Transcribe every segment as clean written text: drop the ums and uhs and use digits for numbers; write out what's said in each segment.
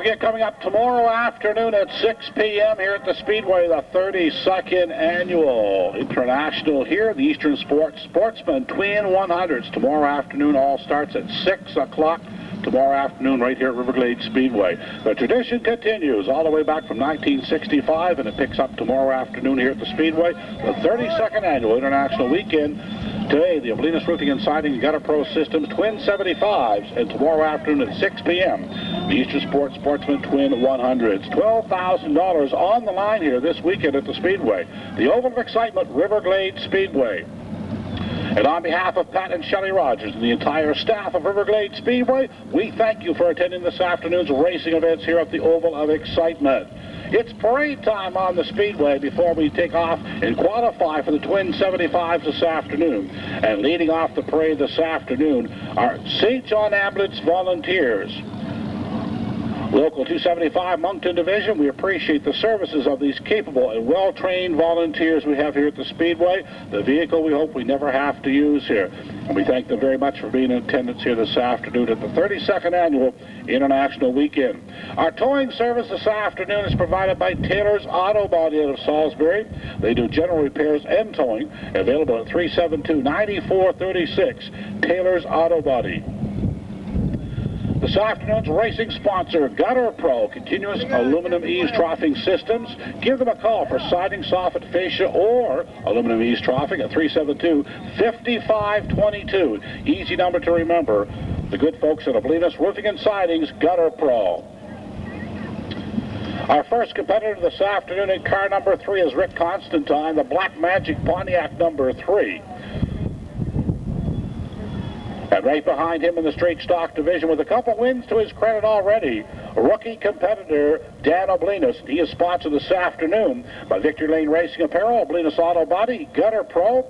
forget, coming up tomorrow afternoon at 6 p.m. here at the Speedway, the 32nd Annual International here, the Eastern Sportsman Twin 100s. Tomorrow afternoon, all starts at 6 o'clock. Tomorrow afternoon right here at Riverglade Speedway. The tradition continues all the way back from 1965, and it picks up tomorrow afternoon here at the Speedway, the 32nd Annual International Weekend. Today, the Oblinus Roofing and Siding Gutter Pro Systems Twin 75s, and tomorrow afternoon at 6 p.m., the Eastern Sportsman Twin 100s. $12,000 on the line here this weekend at the Speedway. The Oval of Excitement, Riverglade Speedway. And on behalf of Pat and Shelley Rogers and the entire staff of Riverglade Speedway, we thank you for attending this afternoon's racing events here at the Oval of Excitement. It's parade time on the Speedway before we take off and qualify for the Twin 75s this afternoon. And leading off the parade this afternoon are St. John Ambulance Volunteers. Local 275 Moncton Division, we appreciate the services of these capable and well-trained volunteers we have here at the Speedway. The vehicle we hope we never have to use here. And we thank them very much for being in attendance here this afternoon at the 32nd Annual International Weekend. Our towing service this afternoon is provided by Taylor's Auto Body out of Salisbury. They do general repairs and towing. Available at 372-9436, Taylor's Auto Body. This afternoon's racing sponsor, Gutter Pro, continuous aluminum eaves troughing systems. Give them a call for siding, soffit, fascia, or aluminum eaves troughing at 372-5522. Easy number to remember. The good folks at Oblinus Roofing and Sidings, Gutter Pro. Our first competitor this afternoon in car number 3 is Rick Constantine, the Black Magic Pontiac number 3. And right behind him in the straight stock division with a couple wins to his credit already, rookie competitor Dan Oblinus. He is sponsored this afternoon by Victory Lane Racing Apparel, Oblinus Auto Body, Gutter Pro,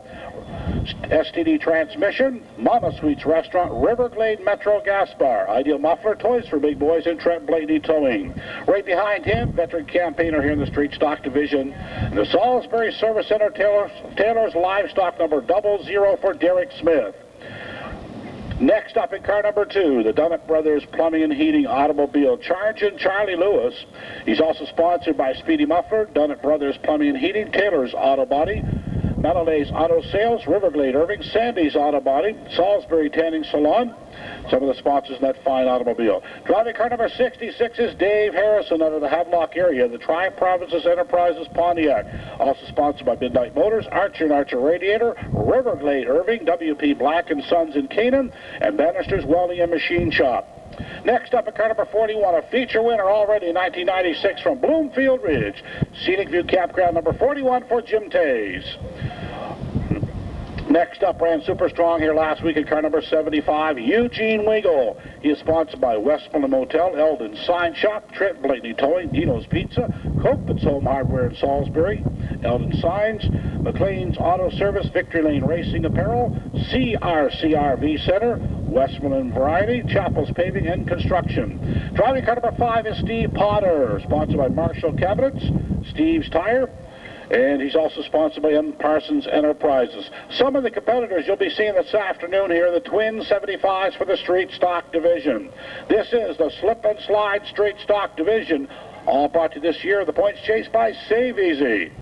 STD Transmission, Mama Sweets Restaurant, Riverglade Metro Gas Bar, Ideal Muffler, Toys for Big Boys, and Trent Blaney Towing. Right behind him, veteran campaigner here in the street stock division, the Salisbury Service Center, Taylor's Livestock number 00 for Derek Smith. Next up in car number 2, the Dunnett Brothers Plumbing and Heating Automobile Charge and Charlie Lewis. He's also sponsored by Speedy Muffler, Dunnett Brothers Plumbing and Heating, Taylor's Auto Body, Melalais Auto Sales, Riverglade Irving, Sandy's Auto Body, Salisbury Tanning Salon. Some of the sponsors in that fine automobile. Driving car number 66 is Dave Harrison out of the Havelock area, the Tri-Provinces Enterprises Pontiac. Also sponsored by Midnight Motors, Archer and Archer Radiator, Riverglade Irving, WP Black & Sons in Canaan, and Bannister's Welding and Machine Shop. Next up at car number 41, a feature winner already in 1996 from Bloomfield Ridge, Scenic View Campground number 41 for Jim Tays. Next up, ran super strong here last week at car number 75, Eugene Weigel. He is sponsored by Westmoreland Motel, Eldon Sign Shop, Trent Blaney Towing, Dino's Pizza, Copeland's Home Hardware in Salisbury, Eldon Signs, McLean's Auto Service, Victory Lane Racing Apparel, CRCRV Center, Westmoreland Variety, Chapel's Paving and Construction. Driving car number 5 is Steve Potter, sponsored by Marshall Cabinets, Steve's Tire, and he's also sponsored by M. Parsons Enterprises. Some of the competitors you'll be seeing this afternoon here in the Twin 75s for the Street Stock Division. This is the Slip and Slide Street Stock Division, all brought to you this year, the points chased by Save Easy.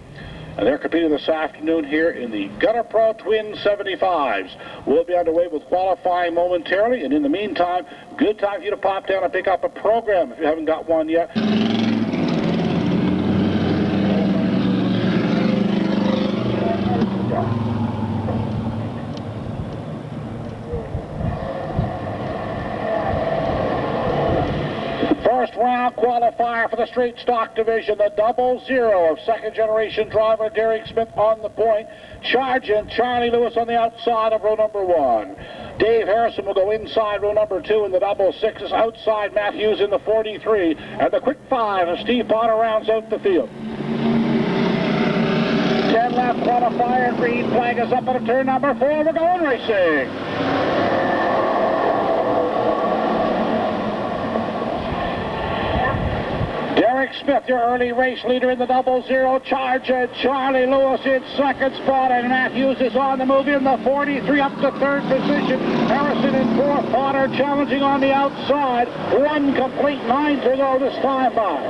And they're competing this afternoon here in the Gutter Pro Twin 75s. We'll be underway with qualifying momentarily, and in the meantime, good time for you to pop down and pick up a program if you haven't got one yet. First round qualifier for the straight stock division, the 00 of second generation driver Derek Smith on the point. Charging Charlie Lewis on the outside of row number 1. Dave Harrison will go inside row number 2 in the 66s. Outside Matt Hughes in the 43. And the quick 5 as Steve Potter rounds out the field. 10 left qualifier. Green flag is up at turn number 4. We're going racing. Derek Smith, your early race leader in the 00 charge, and Charlie Lewis in second spot, and Matt Hughes is on the move in the 43 up to third position. Harrison Harrison in fourth. Potter challenging on the outside. One complete, 9 to go this time by.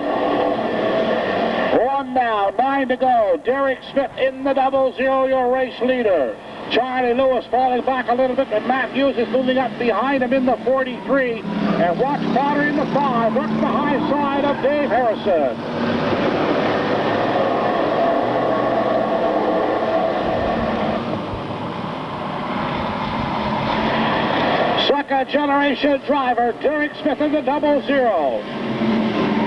One now, 9 to go. Derek Smith in the 00, your race leader. Charlie Lewis falling back a little bit, and Matthews is moving up behind him in the 43. And watch Potter in the 5. Works the high side of Dave Harrison. Second generation driver, Derek Smith in the 00.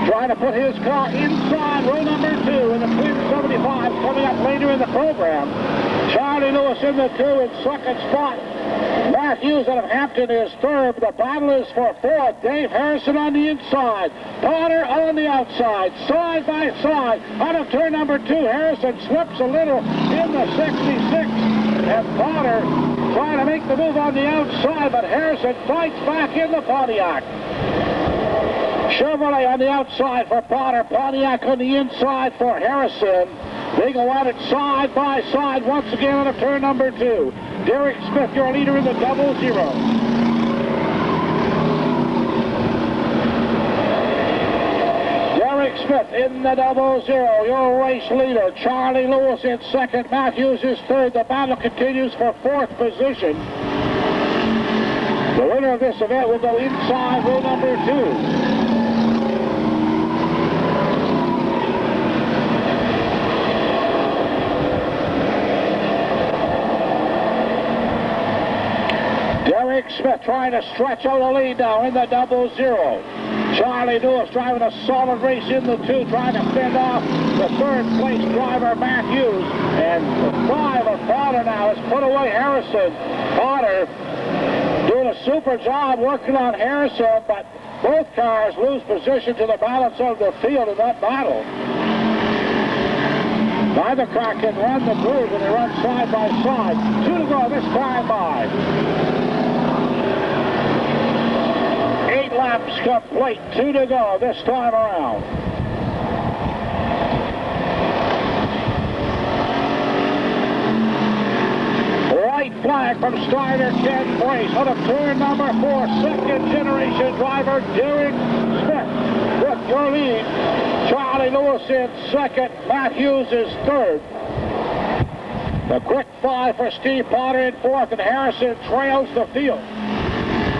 Trying to put his car inside row number 2 in the Twin 75 coming up later in the program. Charlie Lewis in the 2 in second spot. Matthews out of Hampton is third. The battle is for fourth. Dave Harrison on the inside. Potter on the outside. Side by side. Out of turn number 2, Harrison slips a little in the 66. And Potter trying to make the move on the outside, but Harrison fights back in the Pontiac. Chevrolet on the outside for Potter. Pontiac on the inside for Harrison. They go at it side by side once again out of turn number 2. Derek Smith, your leader in the 00. Smith in the 00, your race leader. Charlie Lewis in second. Matthews is third. The battle continues for fourth position. The winner of this event will go inside row number 2. Derek Smith trying to stretch out a lead now in the 00. Charlie Lewis driving a solid race in the 2, trying to fend off the third place driver, Matthews. And the 5 of Potter now has put away Harrison. Potter doing a super job working on Harrison, but both cars lose position to the balance of the field in that battle. Neither car can run the groove when they run side by side. 2 to go this time by. 8 laps complete, 2 to go this time around. White flag from starter Ken Brace out of turn number 4, second generation driver Derek Smith with your lead. Charlie Lewis in second, Matthews is third. The quick 5 for Steve Potter in fourth, and Harrison trails the field.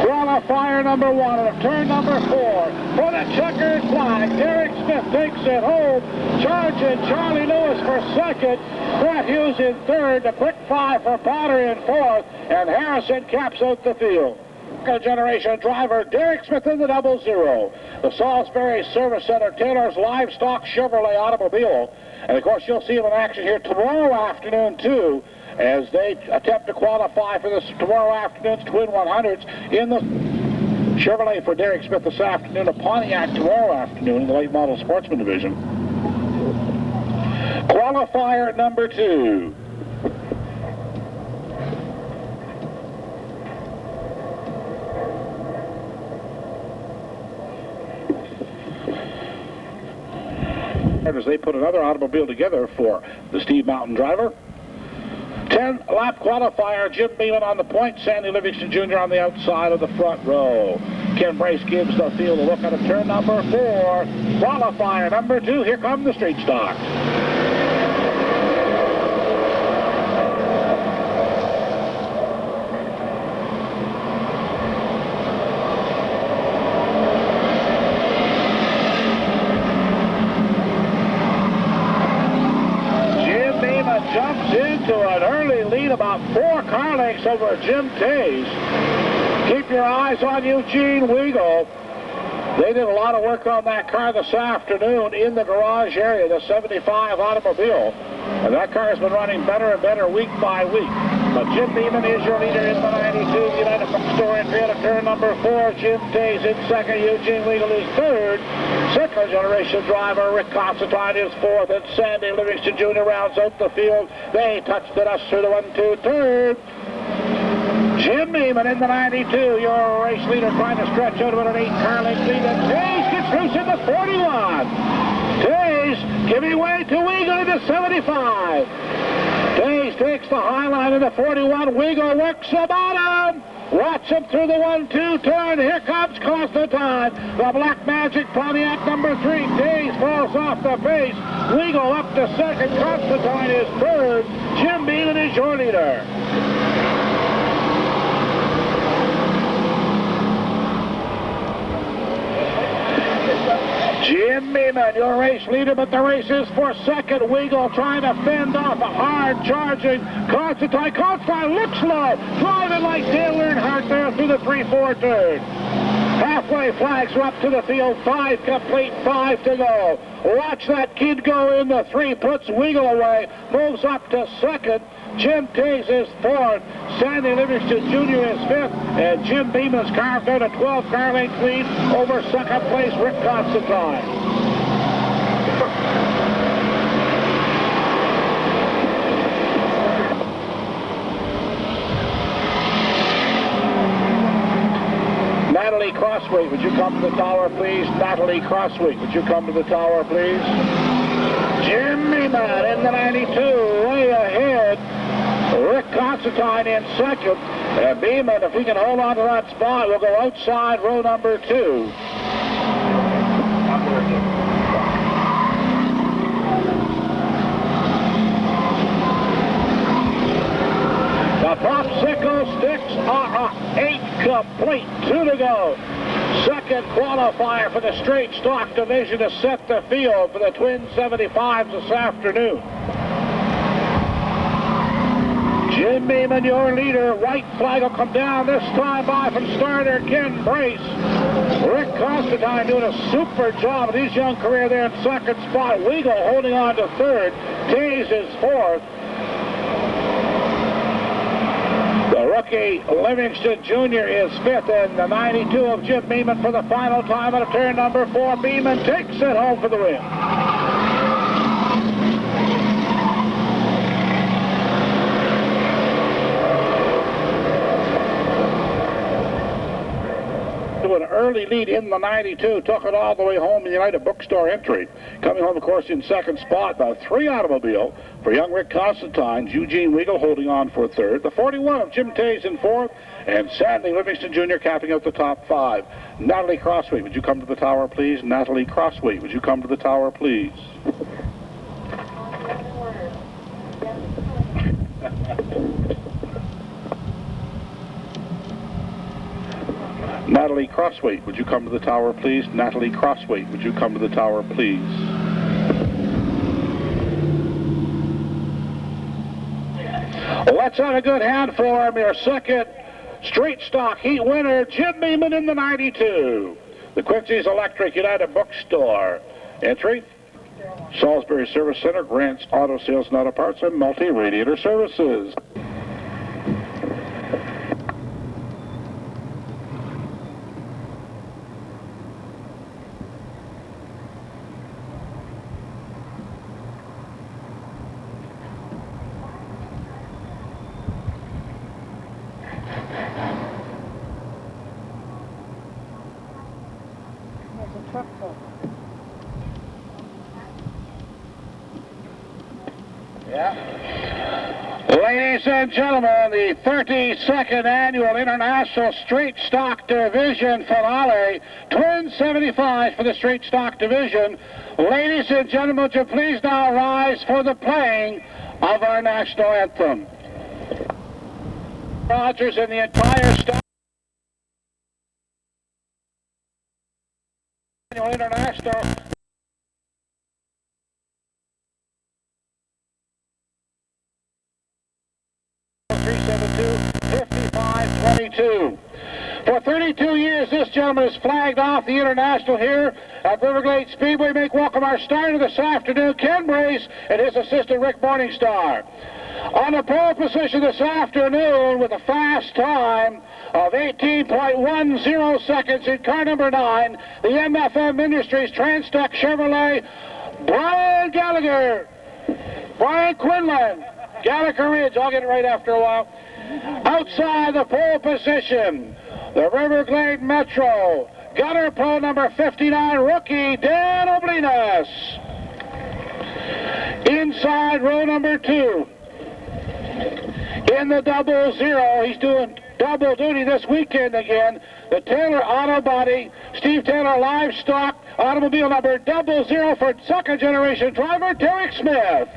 Qualifier number 1 of turn number 4 for the checkered flag. Derek Smith takes it home. Charging Charlie Lewis for second. Matthews in third. The quick 5 for Potter in fourth. And Harrison caps out the field. Second generation driver Derek Smith in the 00. The Salisbury Service Center, Taylor's Livestock Chevrolet automobile. And of course you'll see him in action here tomorrow afternoon too, as they attempt to qualify for this tomorrow afternoon's Twin 100s in the Chevrolet for Derek Smith this afternoon, a Pontiac tomorrow afternoon in the late model sportsman division. Qualifier number 2. As they put another automobile together for the Steve Mountain driver. 10-lap qualifier, Jim Beeman on the point, Sandy Livingston Jr. on the outside of the front row. Ken Brace gives the field a look at turn number 4. Qualifier number 2, here come the street stocks. Jumps into an early lead, about 4 car lengths over Jim Tays. Keep your eyes on Eugene Weigel. They did a lot of work on that car this afternoon in the garage area, the 75 automobile. And that car has been running better and better week by week. But Jim Beeman is your leader in the 92. United from store entry at turn number 4. Jim Tays in second. Eugene Weigel is third. Second generation driver Rick Constantine is fourth. And Sandy Livingston Jr. rounds out the field. They touch the dust through the 1-2 turn. Jim Beeman in the 92, your race leader, trying to stretch out with an 8-car length lead. And Tays gets loose in the 41. Tays giving way to Weigel in the 75. Tays takes the high line in the 41. Weigel works the bottom. Watch him through the 1-2 turn. Here comes Constantine. The Black Magic Pontiac number 3. Days falls off the pace. Weagle up to second. Constantine is third. Jim Beeman is your leader. Jim Beeman, your race leader, but the race is for second. Weagle trying to fend off a hard charging Constantine. Constantine looks low, driving like Dale Earnhardt there through the 3-4 turn. Halfway flags are up to the field, 5 complete, 5 to go. Watch that kid go in the 3, puts Weagle away, moves up to second. Jim Tays is fourth. Sandy Livingston Jr. is fifth. And Jim Beeman's carved out a 12-car length lead over second place Rick Constantine. Natalie Crossway, would you come to the tower, please? Natalie Crossway, would you come to the tower, please? Jim Beeman in the 92, way ahead. Rick Constantine in second. And Beeman, if he can hold on to that spot, will go outside row number 2. The popsicle sticks are 8 complete, 2 to go. Second qualifier for the straight stock division to set the field for the Twin 75s this afternoon. Jim Beeman, your leader. White flag will come down this time by from starter Ken Brace. Rick Constantine doing a super job in his young career there in second spot. Weagle holding on to third. Tays is fourth. The rookie Livingston Jr. is fifth, and the 92 of Jim Beeman for the final time out of turn number 4. Beeman takes it home for the win. An early lead in the 92, took it all the way home in the United Bookstore entry. Coming home, of course, in second spot, the 3 automobile for young Rick Constantine. Eugene Weagle holding on for third. The 41 of Jim Tays in fourth, and Sandy Livingston Jr. capping out the top 5. Natalie Crossway, would you come to the tower, please? Natalie Crossway, would you come to the tower, please? Natalie Crossway, would you come to the tower, please? Natalie Crossway, would you come to the tower, please? Let's have a good hand for him. Your second straight stock heat winner, Jim Beeman in the 92. The Quincy's Electric United Bookstore entry. Salisbury Service Center grants auto sales and auto parts and multi-radiator services. Ladies and gentlemen, the 32nd Annual International Straight Stock Division finale. Twin 75 for the Straight Stock Division. Ladies and gentlemen, would you please now rise for the playing of our national anthem. Rogers and the entire stock. International. For 32 years, this gentleman has flagged off the International here at Riverglade Speedway. Make welcome our starter this afternoon, Ken Brace, and his assistant, Rick Morningstar. On the pole position this afternoon with a fast time of 18.10 seconds in car number 9, the MFM Industries Transtech Chevrolet, Brian Gallagher, Brian Quinlan, Gallagher Ridge, I'll get it right after a while. Outside the pole position, the Riverglade Metro, Gunner Pro number 59, rookie Dan Oblinas. Inside row number 2, in the 00, he's doing double duty this weekend again. The Taylor Auto Body, Steve Taylor Livestock, automobile number 00 for second generation driver Derek Smith.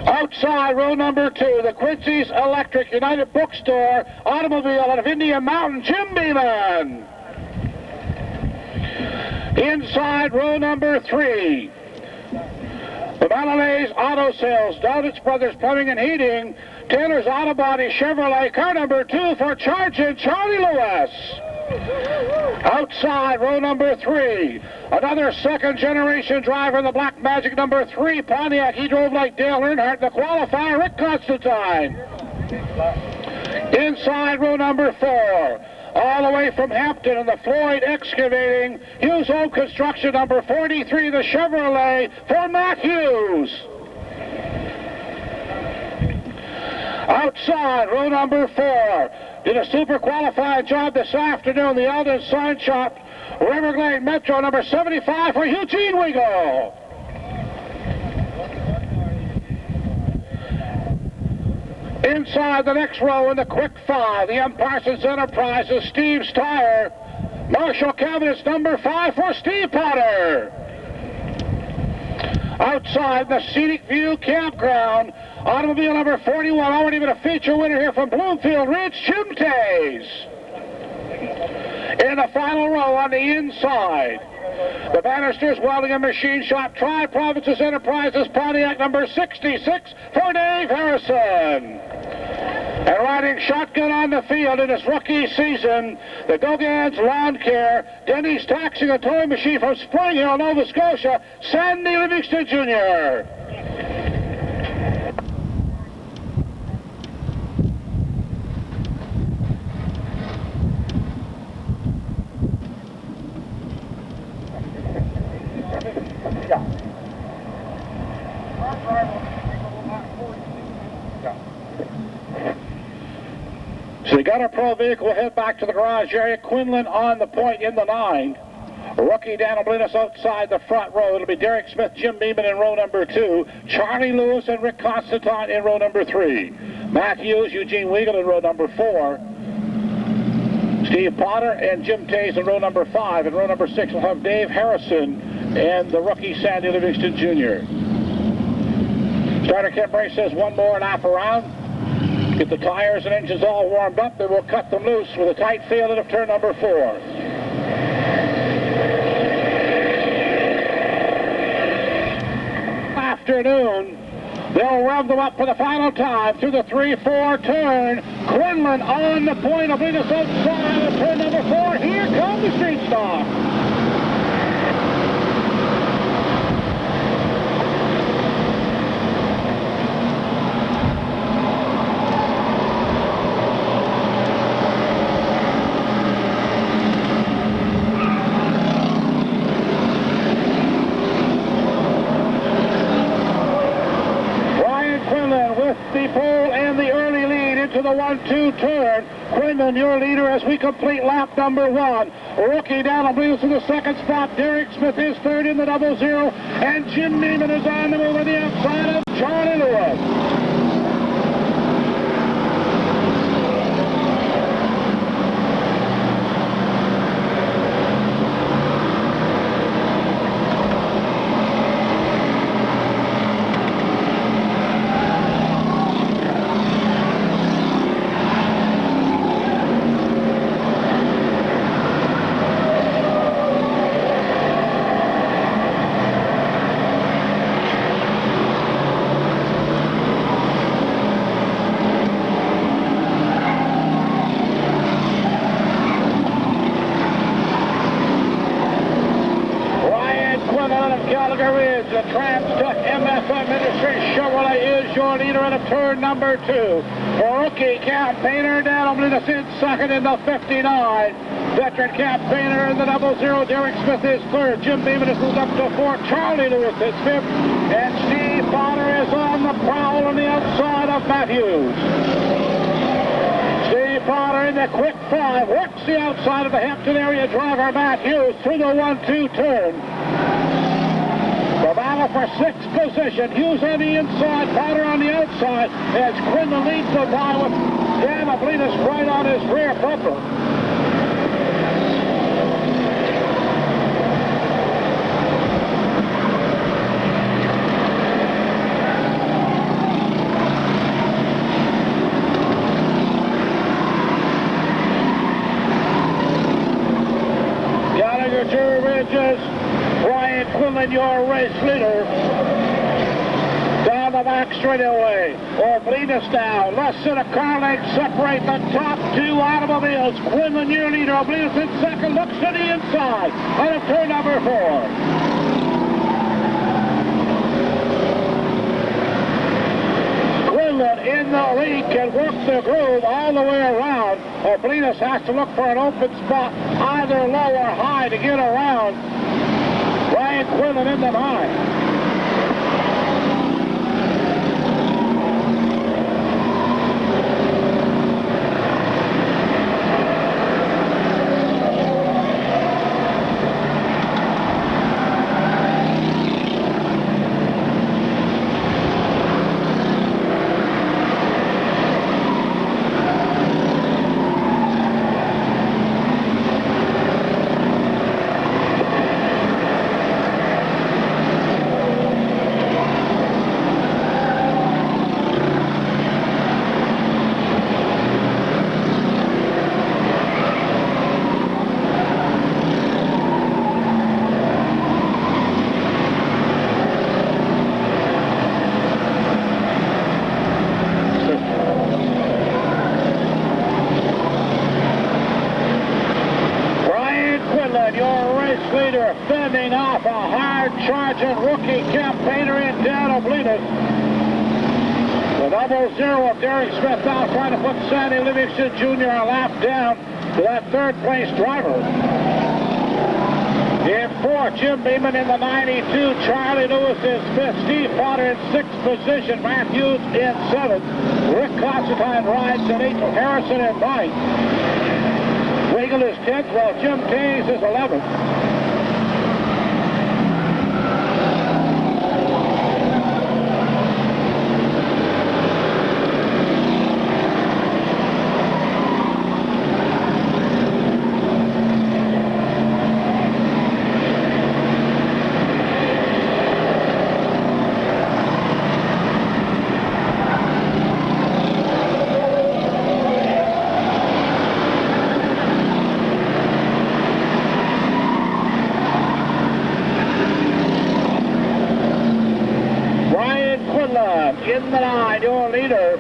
Outside row number 2, the Quincy's Electric United Bookstore automobile out of Indian Mountain, Jim Beeman. Inside row number 3, the Malinese Auto Sales, Dowditz Brothers Plumbing and Heating, Taylor's Auto Body Chevrolet, car number 2 for Charging Charlie Lewis. Outside row number 3, another second generation driver in the Black Magic number 3 Pontiac. He drove like Dale Earnhardt, the qualifier, Rick Constantine. Inside row number 4, all the way from Hampton in the Floyd Excavating, Hughes Home Construction number 43, the Chevrolet for Matt Hughes. Outside row number 4, did a super qualified job this afternoon, the Eldon Sign Shop, Riverglade Metro number 75 for Eugene Weagle. Inside the next row in the quick 5, the M. Parsons Enterprises, Steve's Tire, Marshall Cabinets number 5 for Steve Potter. Outside the Scenic View Campground, automobile number 41, already been a feature winner here from Bloomfield Ridge, Jim Tays. In the final row on the inside, the Bannisters Welding and Machine Shop, Tri-Provinces Enterprises, Pontiac number 66 for Dave Harrison. And riding shotgun on the field in his rookie season, the Gogans Lawn Care, Denny's Taxing and Towing Machine from Spring Hill, Nova Scotia, Sandy Livingston Jr. So we got our pro vehicle, head back to the garage area. Quinlan on the point in the 9. Rookie Daniel Blinis outside the front row. It'll be Derek Smith, Jim Beeman in row number 2. Charlie Lewis and Rick Constantine in row number 3. Matt Hughes, Eugene Weagle in row number 4. Steve Potter and Jim Tays in row number 5. In row number 6 we'll have Dave Harrison and the rookie Sandy Livingston Jr. Starter Kent Brace says one more and a half around. Get the tires and engines all warmed up, then we'll cut them loose with a tight field of turn number 4. Afternoon, they'll rev them up for the final time through the 3-4 turn. Quinlan on the point, will bring us outside of turn number 4. Here comes the street stock. The pole and the early lead into the 1-2 turn. Quinlan, your leader as we complete lap number 1. Rookie Daniel Blinis in the second spot. Derek Smith is third in the 00. And Jim Beeman is on the move on the outside of Charlie Lewis. The Trans-Tech MFM Industries Chevrolet is your leader out of turn number 2. For rookie campaigner, Daniel Blinis in second in the 59. Veteran campaigner in the 00, Derek Smith is third. Jim Beeman has moved up to 4. Charlie Lewis is 5th. And Steve Potter is on the prowl on the outside of Matthews. Steve Potter in the quick 5. Works the outside of the Hampton area driver, Matt Hughes, through the 1-2 turn. The battle for 6th position. Hughes on the inside, Potter on the outside, as Quinlan leads the by with Dan Oblinus right on his rear bumper. Two ridges, Brian Quinlan, your race leader. Down the back straightaway. Oblinus now. Less than a car length separate the top two automobiles. Quinlan, your leader. Oblinus in second. Looks to the inside. Out of turn number 4. In the lead, can work the groove all the way around. Oblinus has to look for an open spot, either low or high, to get around. Brian Quinlan in the 9. Leader fending off a hard-charging rookie campaigner in Dan Oblinus. The 00 of Derek Smith now trying to put Sandy Livingston Jr. a lap down to that third-place driver. In 4, Jim Beeman in the 92, Charlie Lewis is 5th, Steve Potter in 6th position, Matthews in 7th, Rick Constantine rides in 8th, Harrison in 9th. Wiegel is 10th, while Jim Tays is 11th. In the 9, your leader.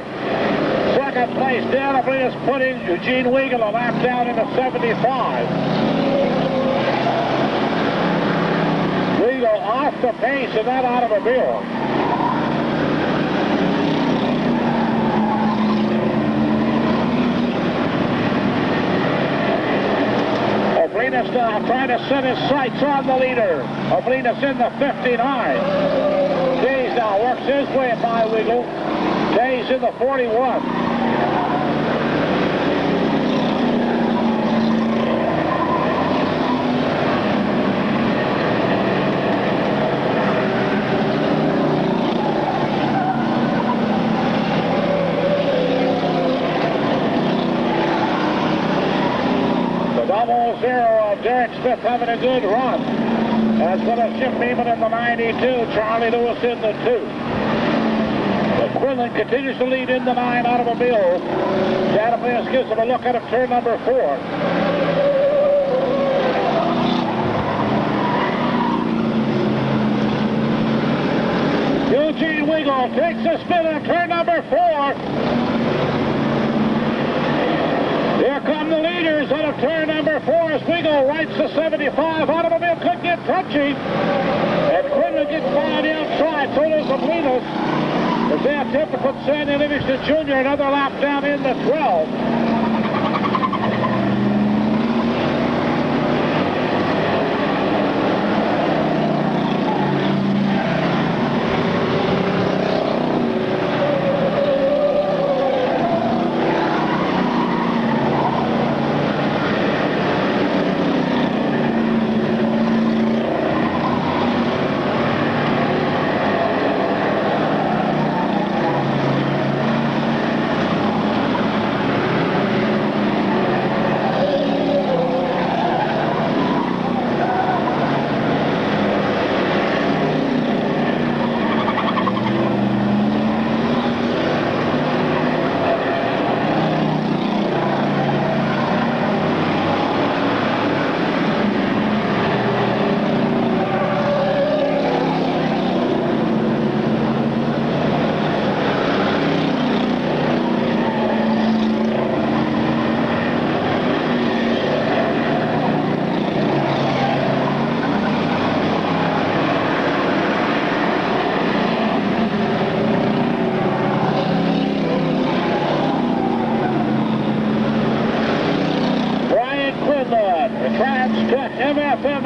Second place, Dan Oblinus putting Eugene Wiegel a lap down into 75. Wiegel off the pace in that automobile. Oblinus now trying to set his sights on the leader. Oblinus in the 59. Tays now works his way by Wiegel. Tays in the 41. The 00 of Derek Smith having a good run. As well as Jim Beeman in the 92, Charlie Lewis in the 2. Quinlan continues to lead in the 9 automobile. Dan Oblinus gives him a look out of turn number 4. Eugene Wiegel takes a spin on turn number 4. Here come the leaders out of turn number 4 as Wiegel rights the 75. Automobile could get touchy. And Quinlan gets by on the outside. So does Oblinus. As they attempt to put Sandy Livingston Jr. another lap down in the 12.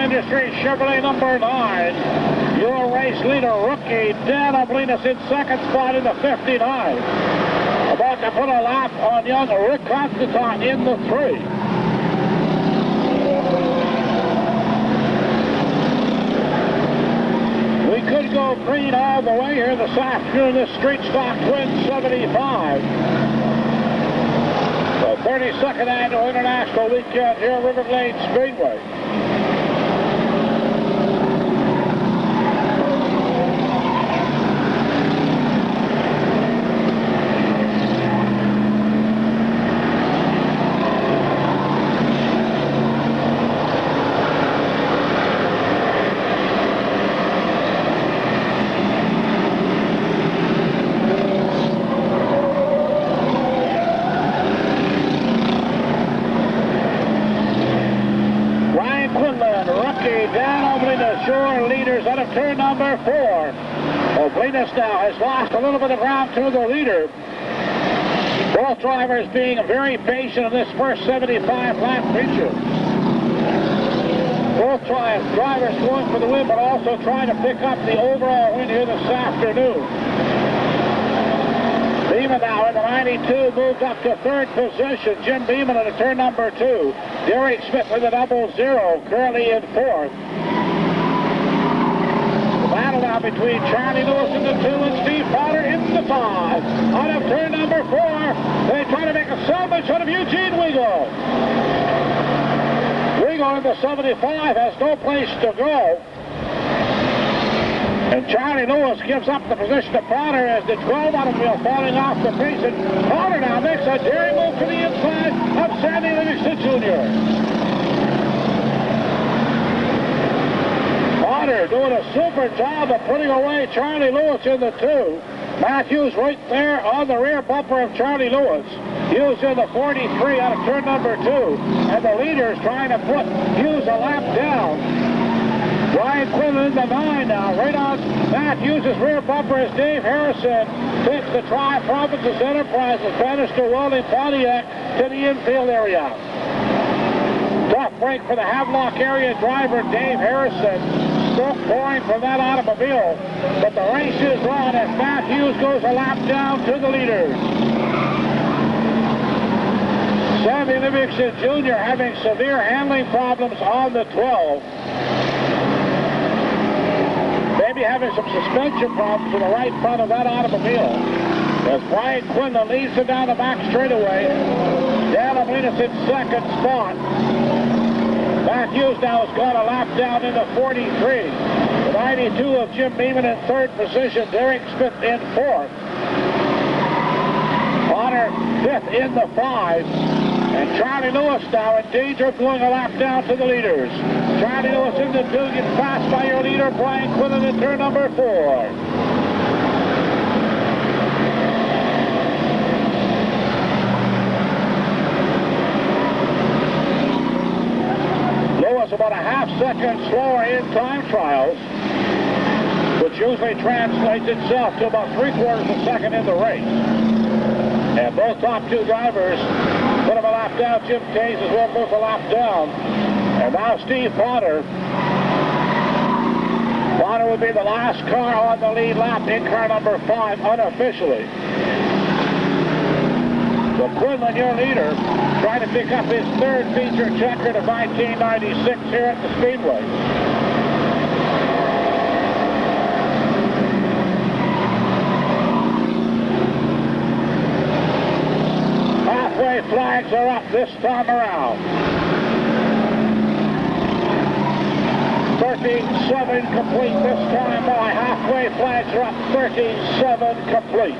Industries Chevrolet number 9. Your race leader, rookie Dan Oblinas in second spot in the 59. About to put a lap on young Rick Constantine in the 3. We could go green all the way here this afternoon, this Street Stock Twin 75. The 32nd Annual International Weekend here at River Lane Speedway. Turn number 4. Oblinas now has lost a little bit of ground to the leader. Both drivers being very patient in this first 75-lap feature. Both drivers going for the win, but also trying to pick up the overall win here this afternoon. Beeman now in the 92 moved up to 3rd position. Jim Beeman in turn number 2. Derek Smith with a 00, currently in 4th. Battle now between Charlie Lewis in the 2 and Steve Potter in the 5. Out of turn number 4, they try to make a salvage out of Eugene Wiegel. Wiegel in the 75 has no place to go. And Charlie Lewis gives up the position to Potter as the 12 automobile falling off the pace. And Potter now makes a daring move to the inside of Sandy Livingston Jr. Potter doing a super job of putting away Charlie Lewis in the 2. Matthews right there on the rear bumper of Charlie Lewis. Hughes in the 43 out of turn number 2. And the leader is trying to put Hughes a lap down. Brian Quinlan in the 9 now. Right on Matthews' rear bumper as Dave Harrison takes the Tri-Provinces Enterprises Bannister Welding Pontiac to the infield area. Tough break for the Havelock area driver Dave Harrison. Smoke pouring from that automobile, but the race is on as Matthews goes a lap down to the leaders. Sammy Livingston Jr. having severe handling problems on the 12. Maybe having some suspension problems in the right front of that automobile. As Brian Quinlan leads him down the back straightaway. Dan Oblinas in second spot. Matthews now has gone a lap down in the 43. The 92 of Jim Beeman in 3rd position. Derek Smith in 4th. Potter 5th in the 5. And Charlie Lewis now in danger of going a lap down to the leaders. Charlie Lewis in the 2 gets passed by your leader, Brian Quinlan, in turn number 4. About a half-second slower in time trials, which usually translates itself to about 3/4 of a second in the race. And both top 2 drivers put him a lap down. Jim Tays as well, both a lap down. And now Steve Potter. Potter would be the last car on the lead lap in car number 5 unofficially. So Quinlan, your leader, trying to pick up his 3rd feature checkered of 1996 here at the Speedway. Halfway flags are up this time around. 13-7 complete this time by. Halfway flags are up, 13-7 complete.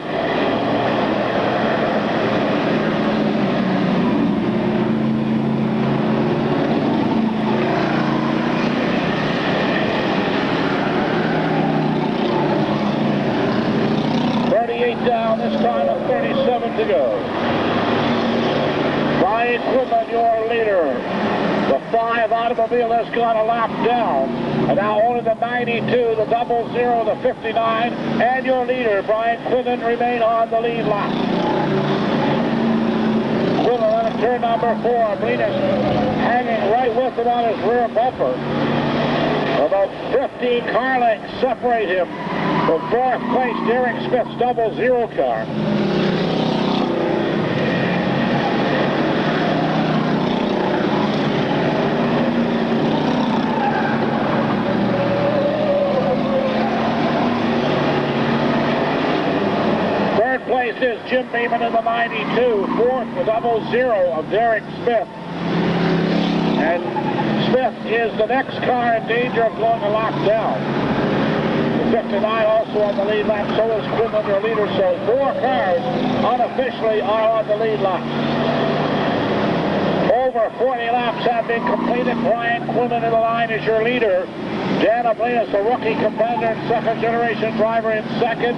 Down this time of 37 to go. Brian Quinlan, your leader. The 5 automobile has gone a lap down. And now only the 92, the 00, the 59, and your leader, Brian Quinlan, remain on the lead lap. Quinlan on turn number 4. Oblinas hanging right with him on his rear bumper. About 15 car lengths separate him from fourth place Derek Smith's 00 car. Third place is Jim Beeman in the 92. Fourth, the 00 of Derek Smith. And Smith is the next car in danger of going a lap down. The 59 also on the lead lap, so is Quinlan, your leader. So 4 cars unofficially are on the lead lap. Over 40 laps have been completed. Brian Quinlan in the line is your leader. Dan Oblinus, a rookie competitor and second-generation driver, in second.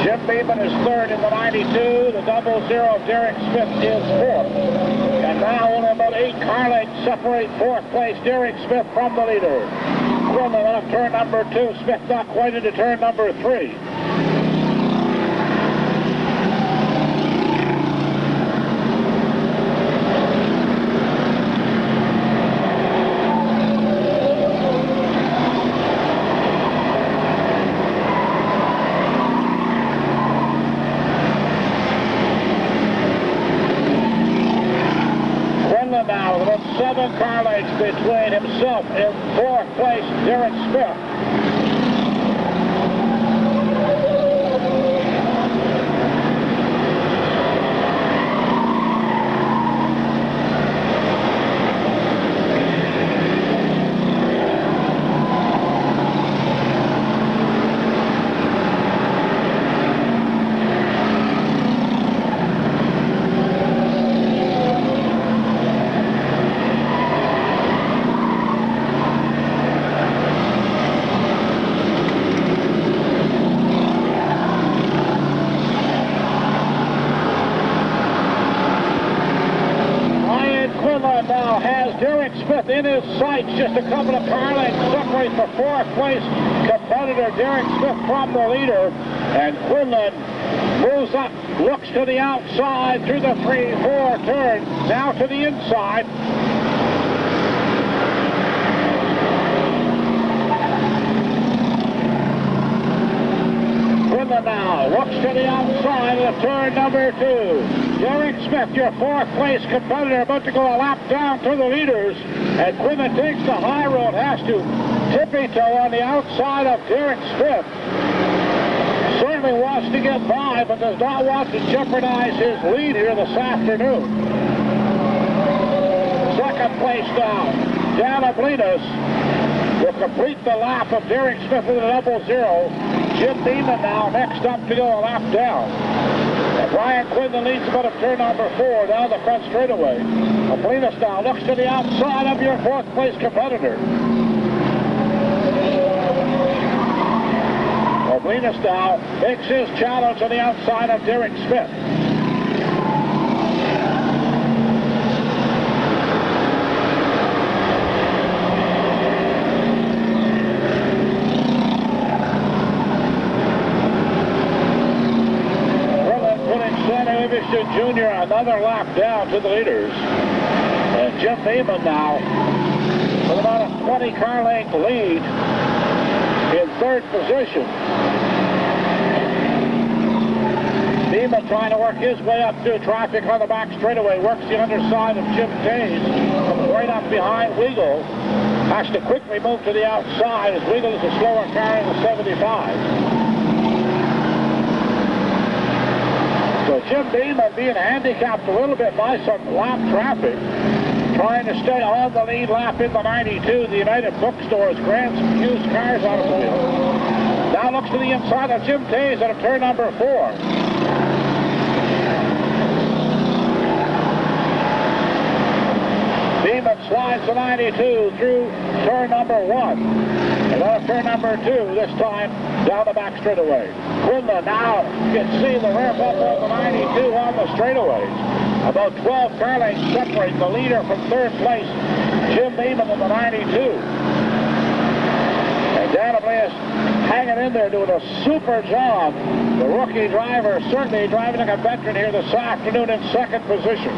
Jim Beeman is third in the 92. The 00 of Derek Smith is fourth. And now only about 8 car lengths separate fourth place Derek Smith from the leader. Quinlan off turn number 2. Smith not quite into turn number 3. Now, with 7 car lengths between himself and fourth place Derek Smith. Now has Derek Smith in his sights. Just a couple of car lengths separate the fourth place competitor Derek Smith from the leader. And Quinlan moves up, looks to the outside through the 3-4 turn, now to the inside. Quinlan now looks to the outside of turn number 2. Derek Smith, your fourth place competitor, about to go a lap down to the leaders. And Quinlan takes the high road, has to tippy-toe on the outside of Derek Smith. Certainly wants to get by, but does not want to jeopardize his lead here this afternoon. Second place now, Dan Oblinus will complete the lap of Derek Smith with a 00. Jim Beeman now next up to go a lap down. And Brian Quinlan leads about of turn number 4 down the front straightaway. Oblinus now looks to the outside of your fourth place competitor. Oblinus now makes his challenge on the outside of Derek Smith. Jr. another lap down to the leaders. And Jim Beeman now with about a 20 car length lead in third position. Beeman trying to work his way up through traffic on the back straightaway, works the underside of Jim Tays, comes right up behind Weagle. Has to quickly move to the outside as Weagle is a slower car in the 75. So Jim Beeman being handicapped a little bit by some lap traffic, trying to stay on the lead lap in the 92. The United Bookstores grants used cars automobile. Now looks to the inside of Jim Tays out of turn number 4. Beeman slides the 92 through turn number 1. And out of turn number 2, this time down the back straightaway. Quinlan now can see the rear bumper of the 92 on the straightaways. About 12 car lengths separate the leader from third place, Jim Beeman in the 92. And Dan Oblinus hanging in there, doing a super job. The rookie driver certainly driving like a veteran here this afternoon in second position.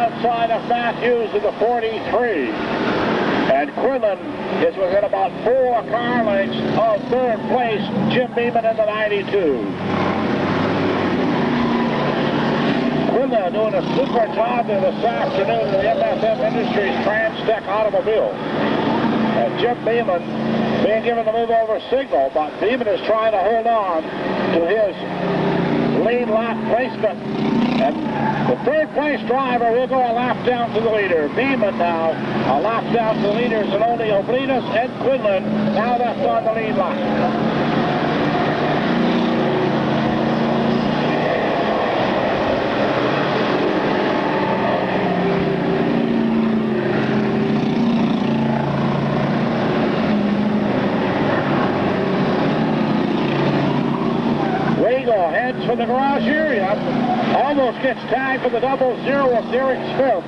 outside of Matthews in the 43. And Quinlan is within about 4 car lengths of third place, Jim Beeman in the 92. Quinlan doing a super job there this afternoon in the MFM Industries Trans-Tech automobile. And Jim Beeman being given the move over signal, but Beeman is trying to hold on to his lead lap placement. And the third place driver will go a lap down to the leader. Beeman now a lap down to the leaders, and only Oblinas and Quinlan now left on the lead lap. Heads for the garage area. Almost gets tagged for the 00 of Derek Smith.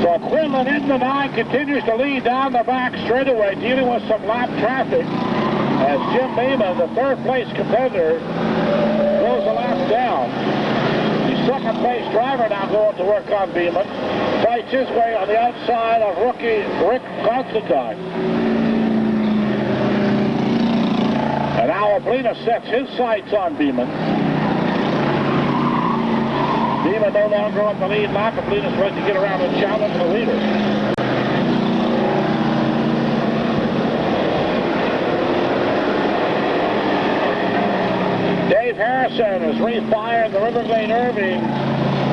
So Quinlan in the 9 continues to lead down the back straightaway, dealing with some lap traffic as Jim Beeman, the third place competitor, goes a lap down. The second place driver now going to work on Beeman. Fights his way on the outside of rookie Rick Constantine. And now Oblina sets his sights on Beeman. Beeman no longer on the lead lap. Oblina's ready to get around and challenge the leader. Dave Harrison has refired the Riverglade Irving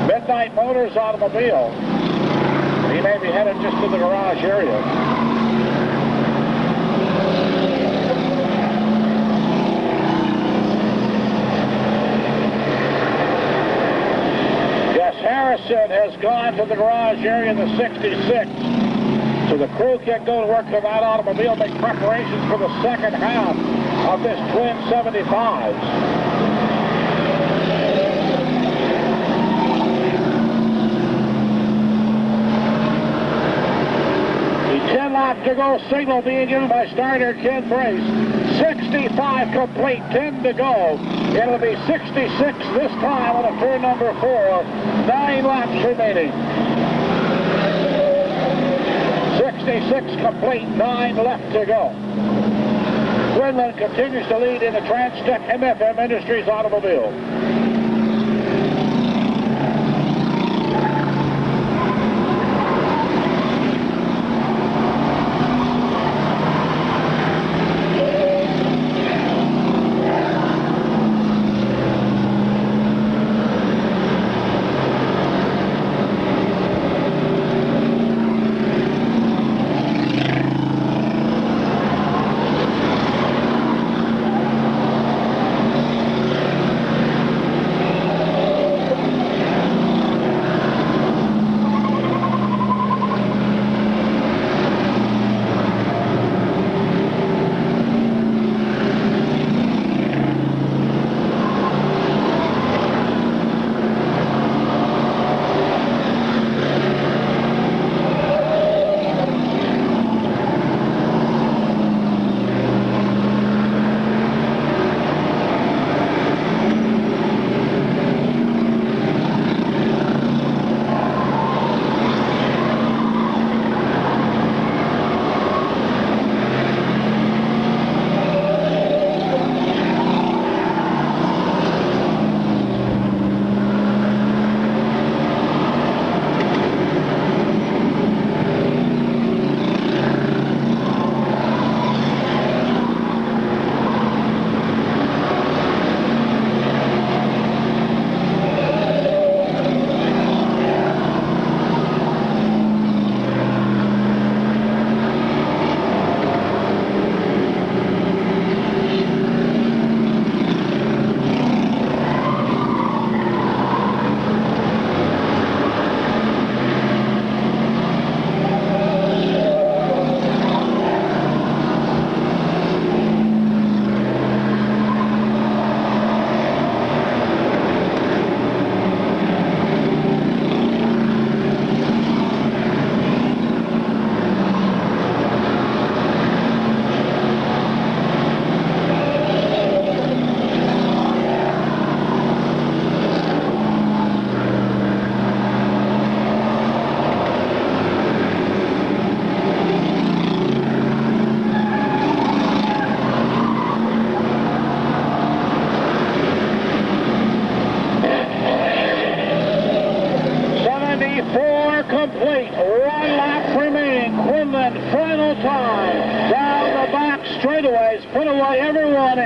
Midnight Motors automobile. He may be headed just to the garage area. Yes, Harrison has gone to the garage area in the 66. So the crew can go to work on that automobile, make preparations for the second half of this twin 75s. 10 laps to go, signal being given by starter Ken Brace. 65 complete, 10 to go. It'll be 66 this time on a turn number 4. 9 laps remaining. 66 complete, 9 left to go. Quinlan continues to lead in the Trans-Tech MFM Industries automobile.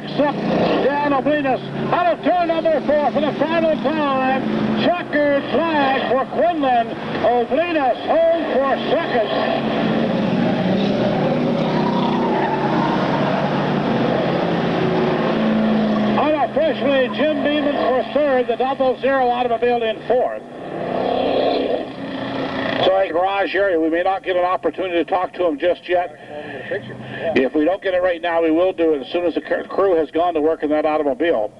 picks up Dan Oblinus out of turn number 4 for the final time. Checkered flag for Quinlan. Oblinus home for second. Unofficially, Jim Beeman for third, the 00 automobile in fourth. So a garage area, we may not get an opportunity to talk to him just yet. If we don't get it right now, we will do it as soon as the crew has gone to work in that automobile.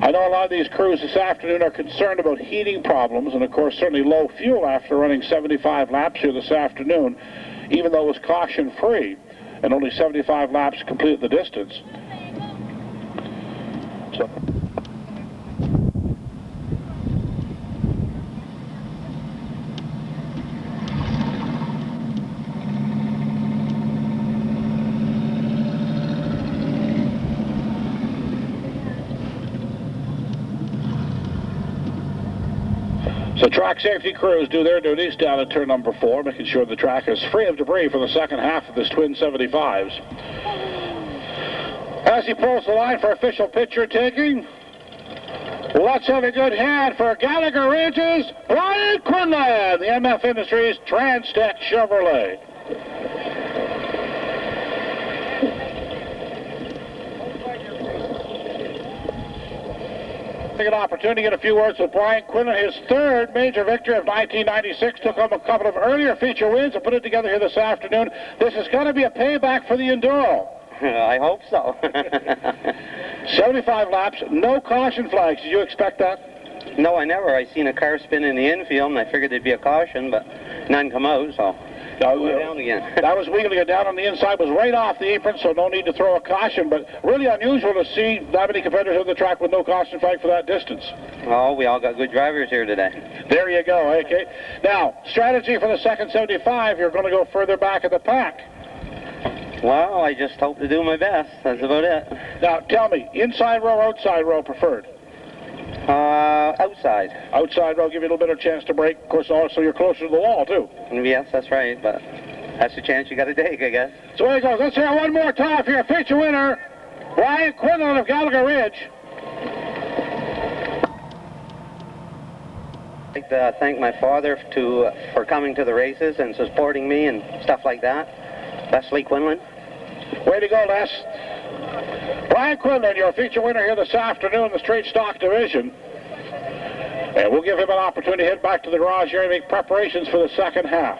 I know a lot of these crews this afternoon are concerned about heating problems, and of course certainly low fuel after running 75 laps here this afternoon, even though it was caution-free, and only 75 laps completed the distance. So. So track safety crews do their duties down at turn number 4, making sure the track is free of debris for the second half of this twin 75s. As he pulls the line for official picture taking, let's have a good hand for Gallagher Ridge's Brian Quinlan, the MF Industries Trans-Tech Chevrolet. An opportunity to get a few words with Brian Quinlan. His third major victory of 1996, took home a couple of earlier feature wins and put it together here this afternoon. This is going to be a payback for the Enduro. I hope so. 75 laps, no caution flags. Did you expect that? No, I never. I seen a car spin in the infield, and I figured there'd be a caution, but none come out, so down again. That was wiggling it down on the inside, was right off the apron, so no need to throw a caution, but really unusual to see that many competitors on the track with no caution flag for that distance. Oh, we all got good drivers here today. There you go, okay. Now, strategy for the second 75, you're going to go further back in the pack. Well, I just hope to do my best. That's about it. Now, tell me, inside row, outside row preferred? Outside. Outside row, give you a little bit of chance to brake. Of course, also you're closer to the wall, too. Yes, that's right, but that's the chance you got to take, I guess. So here he goes. Let's hear it one more time for your feature winner, Brian Quinlan of Gallagher Ridge. I'd like to thank my father for coming to the races and supporting me and stuff like that. Leslie Quinlan. Way to go, Les. Brian Quinlan, your feature winner here this afternoon in the straight stock division. And we'll give him an opportunity to head back to the garage area and make preparations for the second half.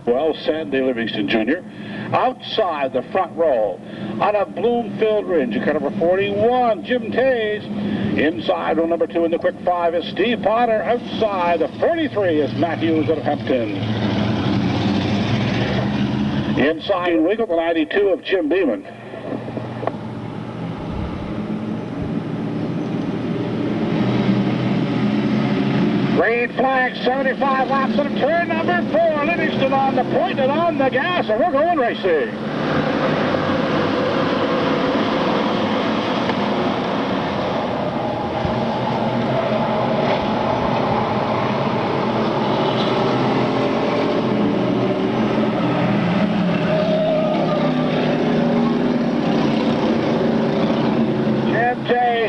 Well, Sandy Livingston Jr. outside the front row on a Bloomfield Ridge. Car number 41, Jim Tays. Inside row number 2 in the quick 5 is Steve Potter. Outside the 43 is Matthews of Hempton. Inside Wiggle, the 92 of Jim Beeman. Green flag, 75 laps on turn number 4. Livingston on the point and on the gas, and we're going racing.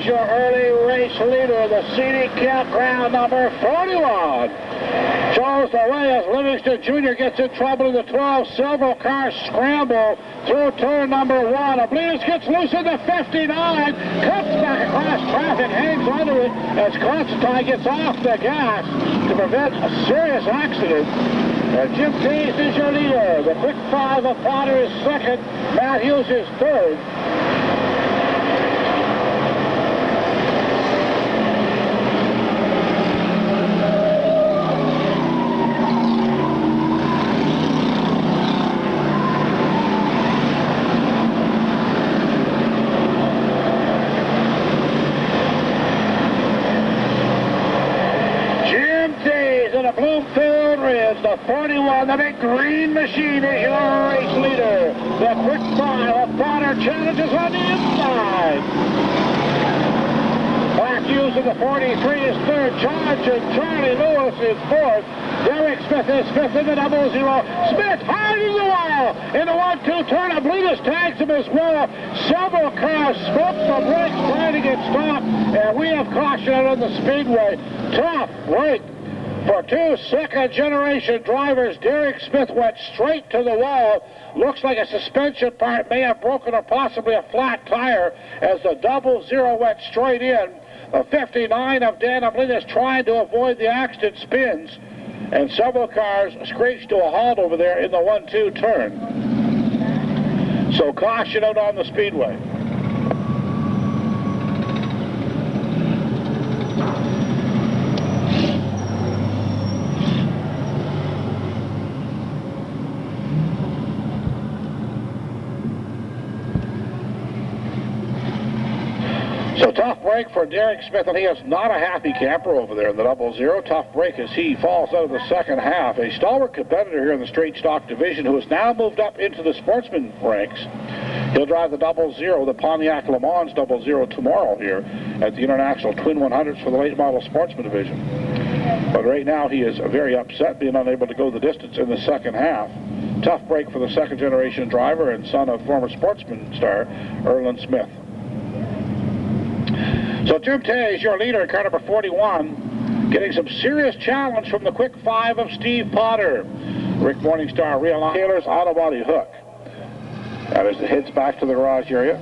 Your early race leader, the CD campground number 41. Shows the way as Livingston Jr. gets in trouble in the 12. Several cars scramble through turn number 1. Oblinus gets loose in the 59, cuts back across traffic, hangs onto it as Constantine gets off the gas to prevent a serious accident. Jim Tays is your leader. The quick 5 of Potter is second. Matthews is third. Bloomfield Ridge, the The 41, the big green machine is your race leader. The quick mile of Potter challenges on the inside. Matthews in the 43 is third. Charge and Charlie Lewis is fourth. Derek Smith is fifth in the 00. Smith hard in the wall. In the 1-2 turn, Oblinas tags him as well. Several cars smoked the brakes trying to get stopped. And we have caution out on the speedway. Tough break for two second-generation drivers. Derek Smith went straight to the wall. Looks like a suspension part may have broken or possibly a flat tire as the 00 went straight in. The 59 of Dan Oblinas trying to avoid the accident spins. And several cars screeched to a halt over there in the 1-2 turn. So caution out on the speedway. So tough break for Derek Smith, and he is not a happy camper over there in the 00. Tough break as he falls out of the second half. A stalwart competitor here in the straight stock division who has now moved up into the sportsman ranks. He'll drive the 00, the Pontiac Le Mans 00 tomorrow here at the International Twin 100s for the late model sportsman division. But right now he is very upset being unable to go the distance in the second half. Tough break for the second generation driver and son of former sportsman star Erlen Smith. So Jim Tay is your leader in car number 41, getting some serious challenge from the quick 5 of Steve Potter. Rick Morningstar realigned Taylor's auto body hook. That as it heads back to the garage area.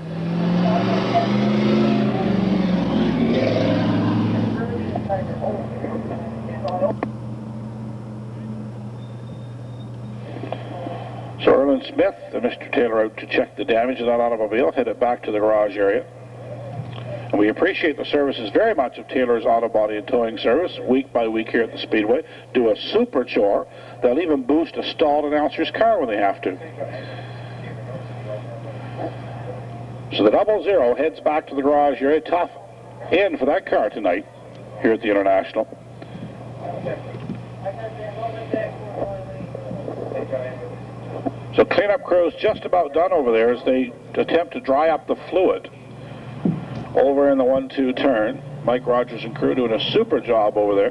So Erlen Smith and Mr. Taylor out to check the damage of that automobile, headed back to the garage area. And we appreciate the services very much of Taylor's Auto Body and Towing Service, week by week here at the Speedway. Do a super chore. They'll even boost a stalled announcer's car when they have to. So the 00 heads back to the garage area. Tough in for that car tonight here at the International. So cleanup crew's just about done over there as they attempt to dry up the fluid. Over in the 1-2 turn, Mike Rogers and crew doing a super job over there.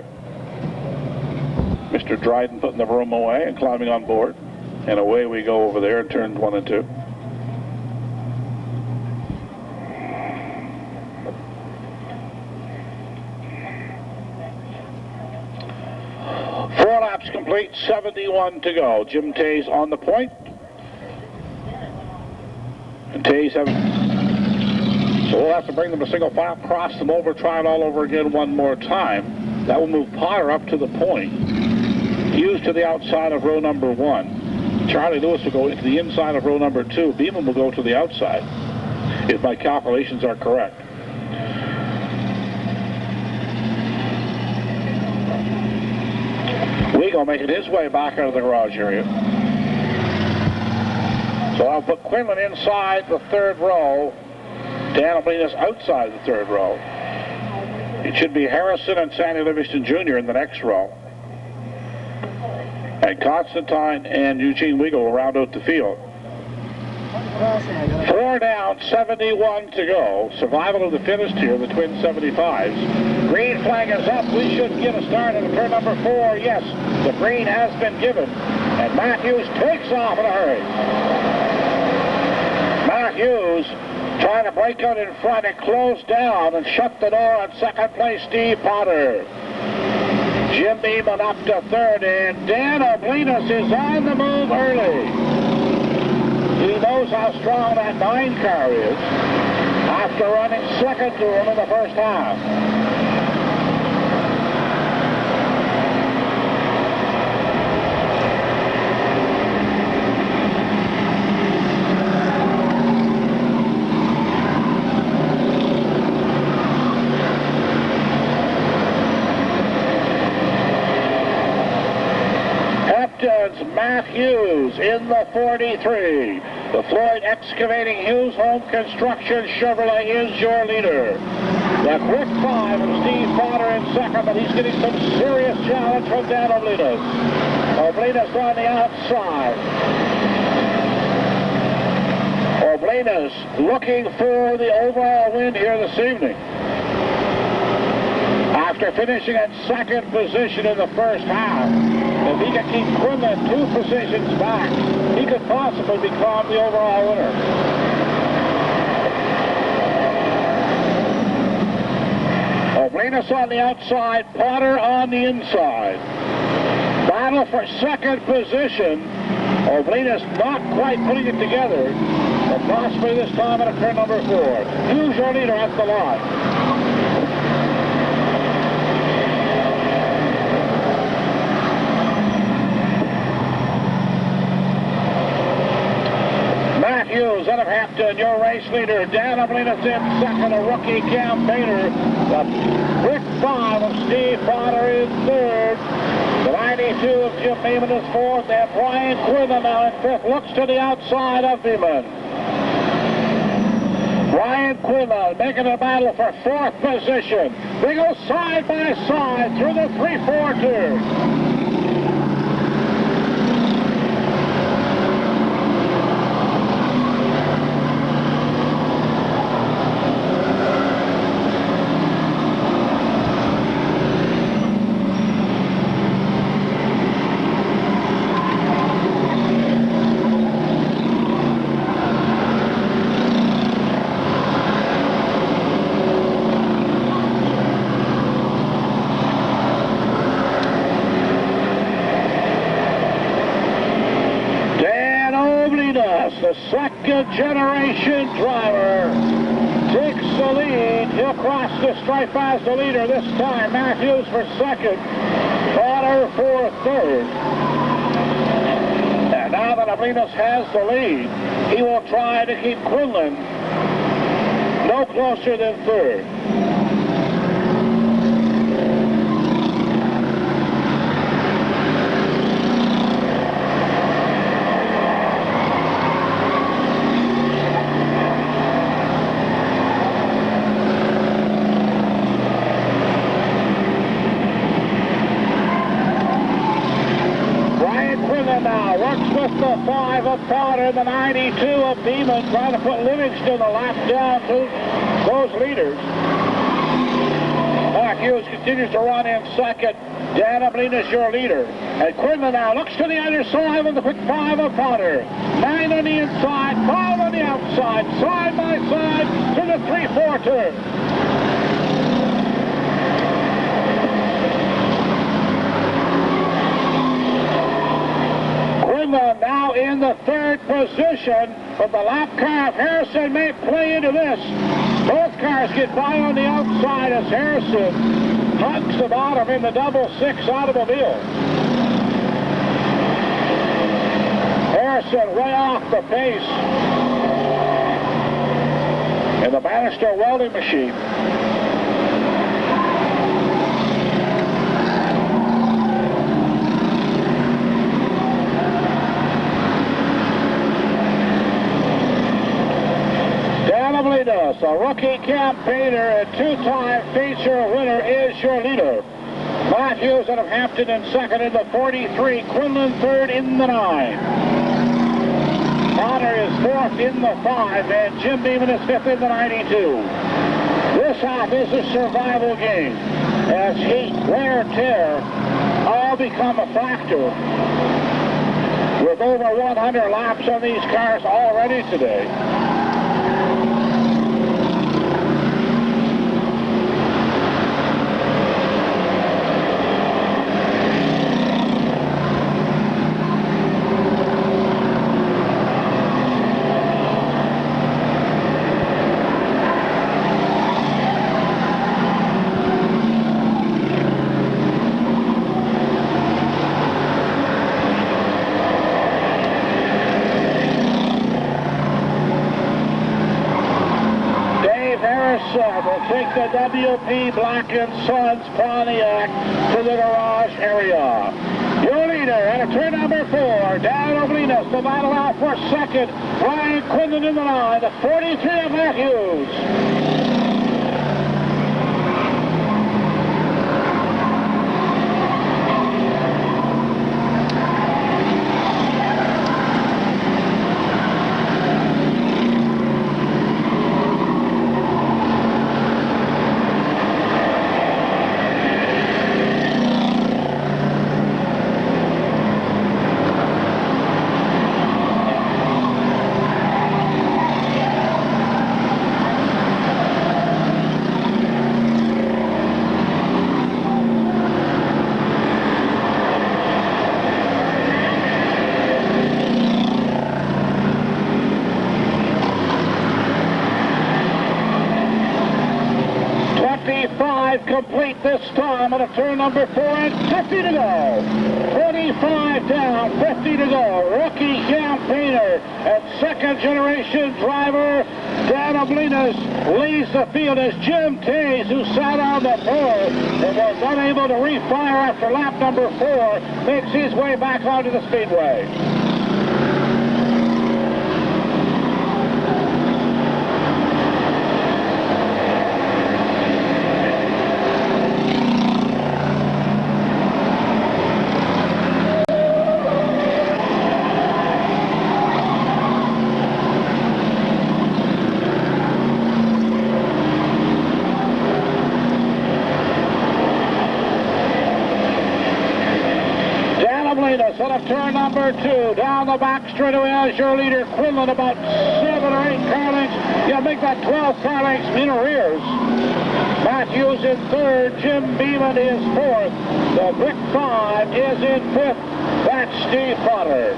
Mr. Dryden putting the broom away and climbing on board. And away we go over there in turns 1 and 2. Four laps complete, 71 to go. Jim Tay's on the point. And Tay's having... So we'll have to bring them to single file, cross them over, try it all over again one more time. That will move Potter up to the point. Hughes to the outside of row number 1. Charlie Lewis will go into the inside of row number 2. Beeman will go to the outside, if my calculations are correct. Wego making his way back out of the garage area. So I'll put Quinlan inside the third row. Dan Oblinas outside the third row. It should be Harrison and Sandy Livingston Jr. in the next row. And Constantine and Eugene Wego will round out the field. 4 down, 71 to go. Survival of the fittest here, the twin 75s. Green flag is up. We should get a start in turn number 4. Yes, the green has been given. And Matthews takes off in a hurry. Matthews trying to break out in front and close down and shut the door on second place, Steve Potter. Jim Beeman up to third, and Dan Oblinas is on the move early. He knows how strong that 9 car is after running second to him in the first half. Matthews Hughes in the 43. The Floyd Excavating Hughes Home Construction Chevrolet is your leader. The quick 5 of Steve Potter in second, but he's getting some serious challenge from Dan Oblinas. Oblinas on the outside. Oblinas looking for the overall win here this evening. After finishing in second position in the first half, if he can keep Quinlan 2 positions back, he could possibly become the overall winner. Oblinas on the outside, Potter on the inside. Battle for second position. Oblinas not quite putting it together, but possibly this time at turn number 4. Hughes your leader at the line. Hughes out of Hampton, your race leader. Dan Oblinas in second, a rookie campaigner. The quick 5 of Steve Potter in third. The 92 of Jim Beeman is fourth, and Brian Quinlan now in fifth. Looks to the outside of Beeman. Brian Quinlan making a battle for fourth position. They go side by side through the 3-4-2. The second generation driver takes the lead. He'll cross the stripe as the leader this time. Matthews for second, Potter for third. And now that Oblinas has the lead, he will try to keep Quinlan no closer than third. Now works with the 5 of Potter, the 92 of Beeman, trying to put Livingston a lap down to those leaders. Mark Hughes continues to run in second. Dan Oblinas your leader. And Quinlan now looks to the other side with the quick 5 of Potter. 9 on the inside, 5 on the outside, side by side to the 3-4-2. Now in the third position, but the lap car of Harrison may play into this. Both cars get by on the outside as Harrison hugs the bottom in the 6 automobile. Harrison way off the pace in the Bannister welding machine. Oblinas, a rookie campaigner and 2-time feature winner, is your leader. Matthews out of Hampton in second in the 43, Quinlan third in the 9. Potter is fourth in the 5, and Jim Beeman is fifth in the 92. This half is a survival game, as heat, wear, tear all become a factor. With over 100 laps on these cars already today. Will take the WP Black & Sons Pontiac to the garage area. Your leader at turn number 4, Dan Oblinas, the battle out for second. Ryan Quinlan in the line, the 43 of Matthews. 25 complete this time at a turn number 4 and 50 to go. 25 down, 50 to go. Rookie campaigner and second generation driver Dan Oblinas leads the field as Jim Tays, who sat on the pole and was unable to refire after lap number 4, makes his way back onto the speedway. Out of turn number 2, down the back straightaway as your leader, Quinlan, about 7 or 8 car lengths. Yeah, make that 12 car lengths in arrears. Matthews in 3rd, Jim Beeman is 4th. The Vic 5 is in 5th. That's Steve Potter.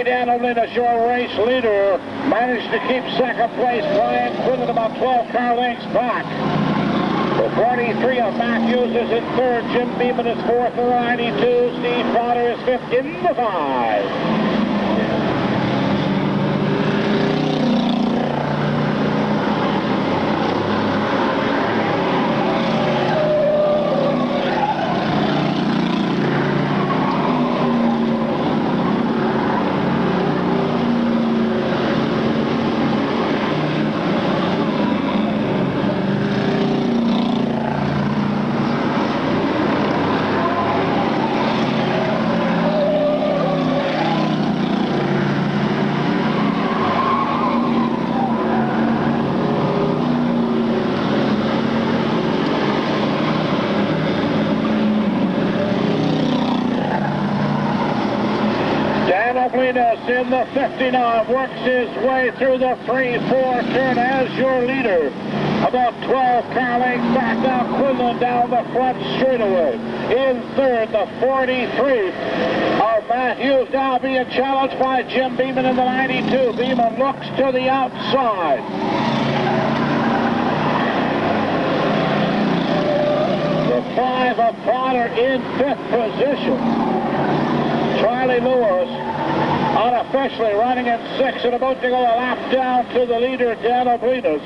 Dan Oblinas, your race leader, managed to keep second place. Ryan Quinlan about 12 car lengths back. The 43 of Matthews is in 3rd. Jim Beeman is 4th in the 92. Steve Potter is 5th in the 5. Oblinas in the 59 works his way through the 3-4 turn as your leader. About 12 car lengths back now. Quinlan down the front straightaway. In 3rd, the 43 of Matthews now being challenged by Jim Beeman in the 92. Beeman looks to the outside. The 5 of Potter in 5th position. Charlie Lewis unofficially running in 6th and about to go a lap down to the leader, Dan Oblinas.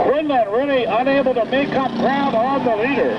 Quinlan really unable to make up ground on the leader.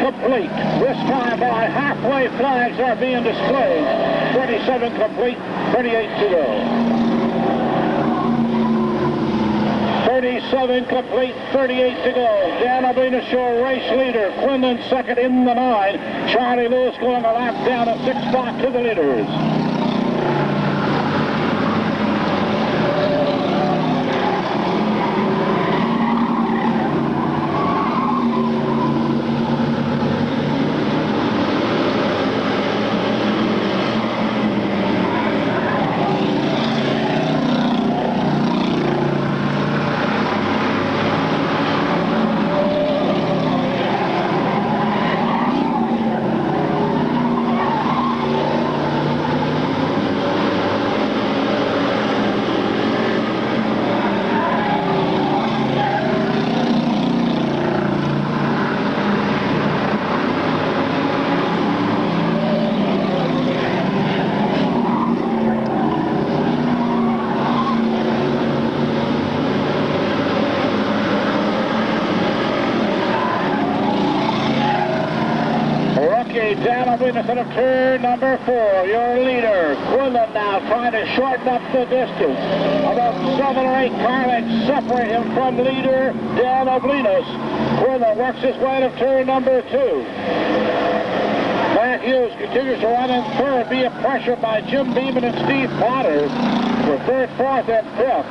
complete. This time by halfway flags are being displayed. 27 complete, 38 to go. 37 complete, 38 to go. Dan Oblina Show race leader. Quinlan second in the 9. Charlie Lewis going a lap down at 6 spot to the leaders. Dan Oblina of turn number 4, your leader. Quinlan now trying to shorten up the distance. About 7 or 8 car lengths separate him from leader Dan Oblina. Quinlan works his way to turn number 2. Matthews continues to run in third, being pressured by Jim Beeman and Steve Potter for third, fourth, and fifth.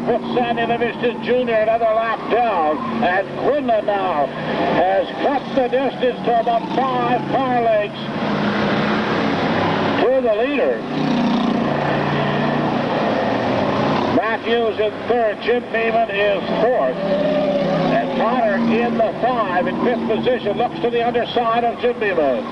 Put Sandy Livingston Jr. another lap down, and Quinlan now has cut the distance to about 5 car lengths to the leader. Matthews in third, Jim Beeman is fourth, and Potter in the 5 in fifth position, looks to the underside of Jim Beeman.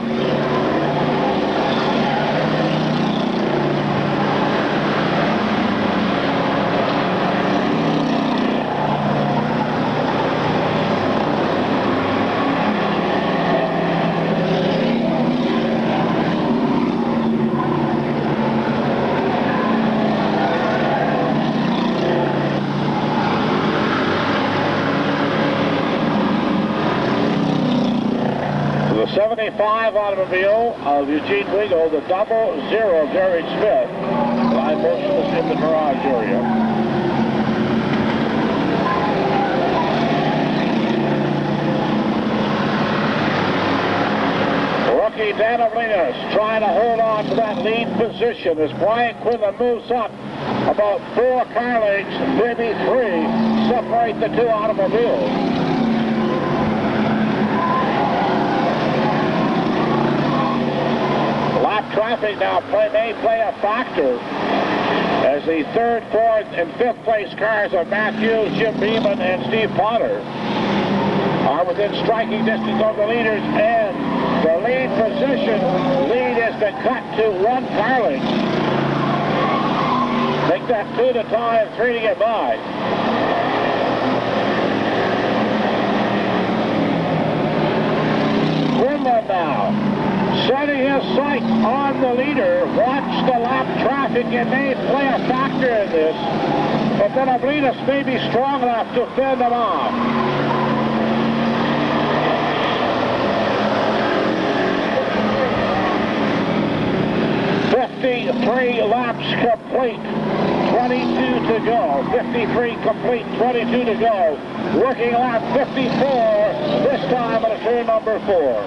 The 75 automobile of Eugene Wiegel, the 00 of Gary Smith, line motionless in the garage area. Rookie Dan Oblina trying to hold on to that lead position as Brian Quinlan moves up about 4 car lengths, maybe 3, separate the 2 automobiles. Traffic now may play a factor as the 3rd, 4th, and 5th place cars of Matthews, Jim Beeman, and Steve Potter are within striking distance of the leaders, and the lead position lead has been cut to 1 car length. Make that 2 to tie and 3 to get by. Quinlan now setting his sights on the leader. Watch the lap traffic. It may play a factor in this, but then Oblina may be strong enough to fend them off. 53 laps complete. 22 to go. 53 complete, 22 to go. Working lap 54, this time at a turn number 4.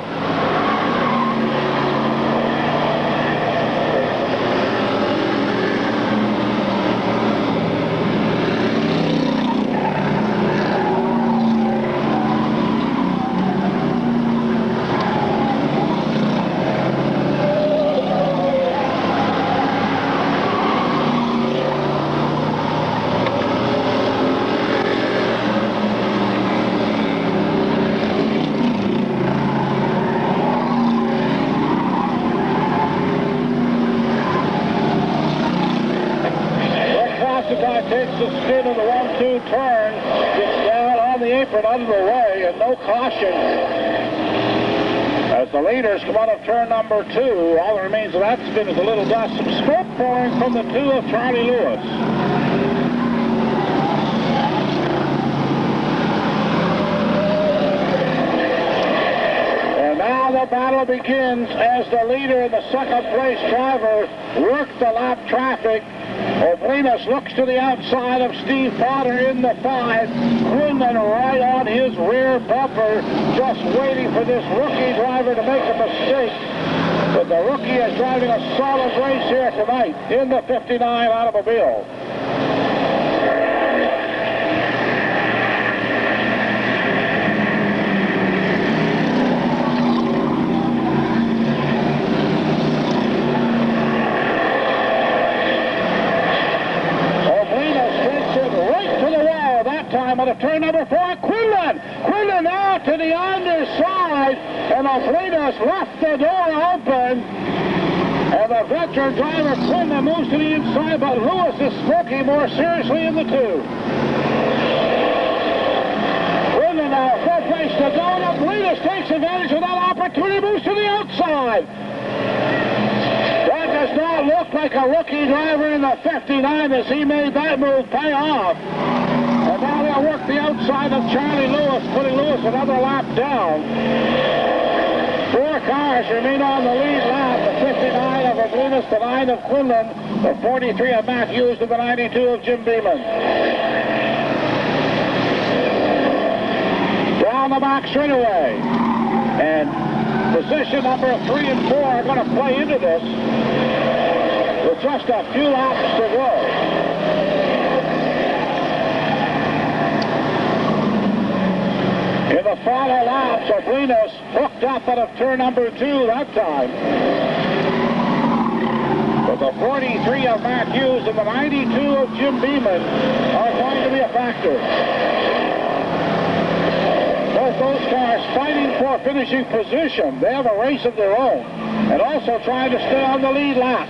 Takes the spin of the 1-2 turn, gets down on the apron under the way, and no caution. As the leaders come out of turn number 2, all that remains of that spin is a little dust. Some smoke pouring from the 2 of Charlie Lewis. And now the battle begins as the leader and the second place driver work the lap traffic. Oblinus looks to the outside of Steve Potter in the 5. Quinlan right on his rear bumper, just waiting for this rookie driver to make a mistake. But the rookie is driving a solid race here tonight in the 59 automobile. Time on turn number 4, Quinlan out to the underside, and Oblinus left the door open, and the veteran driver Quinlan moves to the inside, but Lewis is smoking more seriously in the 2. Quinlan now, full place to go, and Oblinus takes advantage of that opportunity, moves to the outside. That does not look like a rookie driver in the 59 as he made that move pay off. And now they'll work the outside of Charlie Lewis, putting Lewis another lap down. 4 cars remain on the lead lap, the 59 of Oblinus, the 9 of Quinlan, the 43 of Matthews, and the 92 of Jim Beeman. Down the back straightaway. And position number 3 and 4 are going to play into this with just a few laps to go. In the final laps, Oblinus hooked up out of turn number 2 that time. But the 43 of Matthews and the 92 of Jim Beeman are going to be a factor. Both those cars fighting for finishing position. They have a race of their own, and also trying to stay on the lead lap.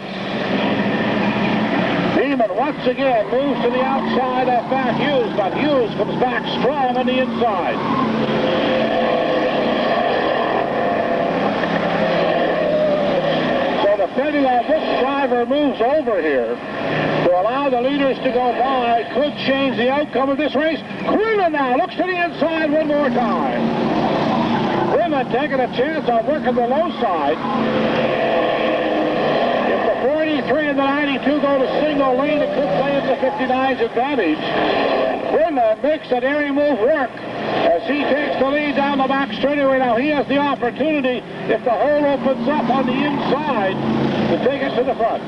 Beeman once again moves to the outside of Matthews, but Hughes comes back strong on the inside. So depending on which driver moves over here to allow the leaders to go by could change the outcome of this race. Quinlan now looks to the inside one more time. Quinlan taking a chance on working the low side. 43 and the 92 go to single lane. It could play into 59's advantage. Quinlan makes an airy move work as he takes the lead down the back straightaway. Now he has the opportunity, if the hole opens up on the inside, to take it to the front.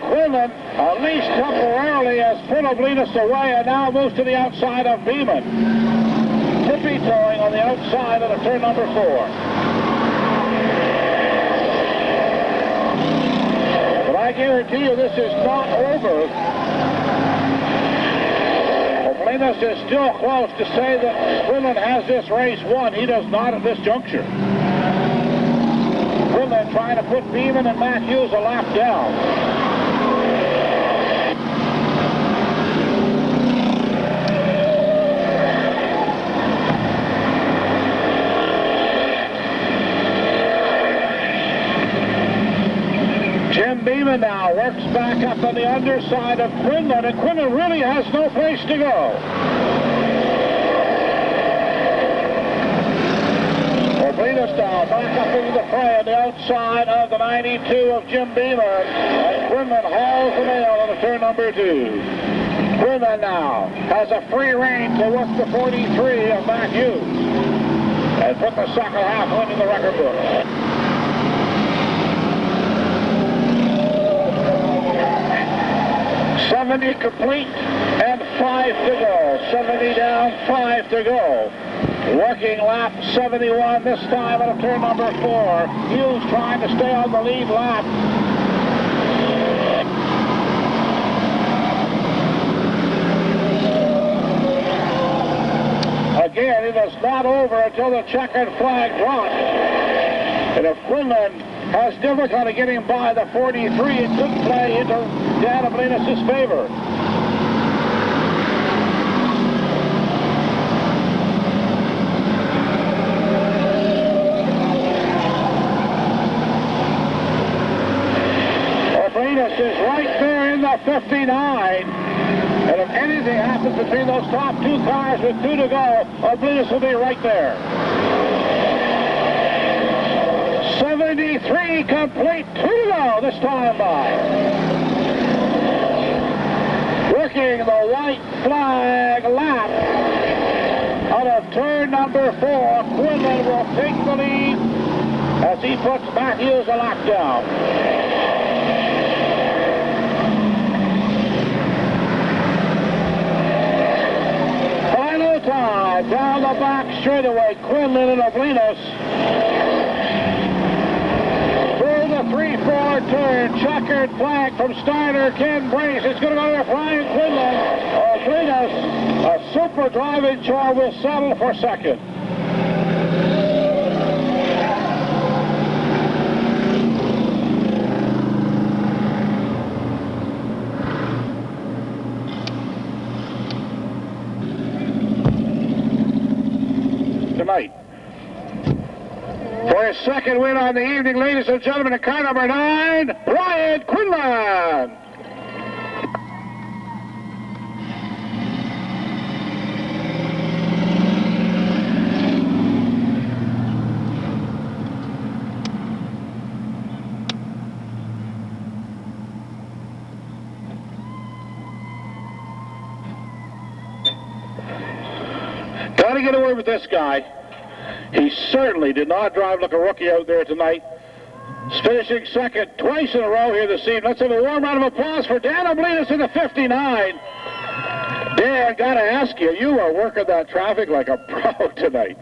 Quinlan, at least temporarily, has put Oblinus away and now moves to the outside of Beeman. Tippy toeing on the outside of the turn number 4. But I guarantee you this is not over. Oblinus is still close to say that Quinlan has this race won. He does not at this juncture. Quinlan trying to put Beeman and Matthews a lap down. Jim Beeman now works back up on the underside of Quinlan, and Quinlan really has no place to go. Venus now back up into the fray on the outside of the 92 of Jim Beeman. And Quinlan hauls the nail on the turn number 2. Quinlan now has a free rein to work the 43 of Matt Hughes and put the second half win in the record book. $70 complete and 5 to go. 70 down, 5 to go. Working lap 71 this time on turn number 4. Hughes trying to stay on the lead lap. Again, it is not over until the checkered flag drops. And if Quinlan has difficulty getting by the 43, it could play into Dan Ablinus' favor. Ablinus is right there in the 59. And if anything happens between those top 2 cars with 2 to go, Ablinus will be right there. 73 complete, 2 to go this time by. Working the white flag lap out of turn number 4, Quinlan will take the lead as he puts Matthews a lap down. Final time down the back straightaway, Quinlan and Ablinus. Through the 3-4 turn, checkered flag from Steiner, Ken Brace. It's going to go to Brian Quinlan. Ablinus, a super driving char, will settle for second. Tonight. For his second win on the evening, ladies and gentlemen, in car number 9, Brian Quinlan. Got to get a word with this guy. He certainly did not drive like a rookie out there tonight. He's finishing second twice in a row here this evening. Let's have a warm round of applause for Dan Ablinus in the 59. Dan, got to ask you, you are working that traffic like a pro tonight.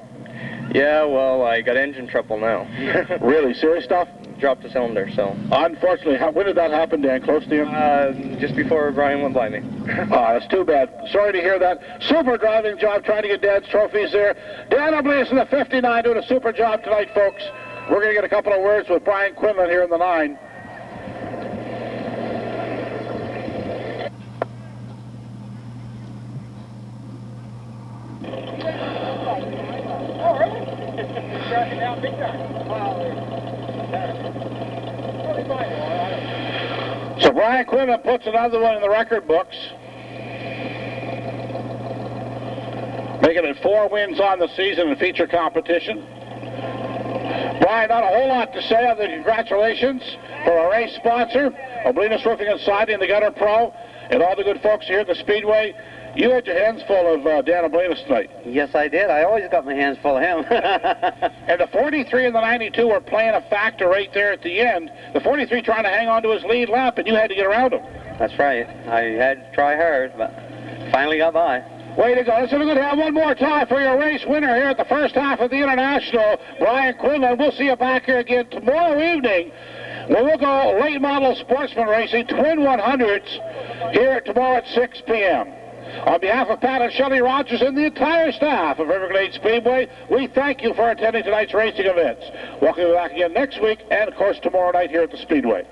Yeah, well, I got engine trouble now. Really? Serious stuff? Dropped the cylinder, so. Unfortunately, when did that happen, Dan? Close to you? Just before Brian went by me. Oh, that's too bad. Sorry to hear that. Super driving job trying to get Dad's trophies there. Dan Ablinus in the 59 doing a super job tonight, folks. We're going to get a couple of words with Brian Quinlan here in the 9. So Brian Quinlan puts another one in the record books, making it 4 wins on the season in feature competition. Brian, not a whole lot to say other than congratulations for our race sponsor, Ablinus Roofing and Siding, the Gutter Pro, and all the good folks here at the Speedway. You had your hands full of Dan Ablinus tonight. Yes, I did. I always got my hands full of him. And the 43 and the 92 were playing a factor right there at the end. The 43 trying to hang on to his lead lap, and you had to get around him. That's right. I had to try hard, but finally got by. Way to go. Let's have a good have one more time for your race winner here at the first half of the International, Brian Quinlan. We'll see you back here again tomorrow evening when we'll go late model sportsman racing, twin 100s, here tomorrow at 6 p.m. On behalf of Pat and Shelley Rogers and the entire staff of Everglades Speedway, we thank you for attending tonight's racing events. Welcome you back again next week and, of course, tomorrow night here at the Speedway.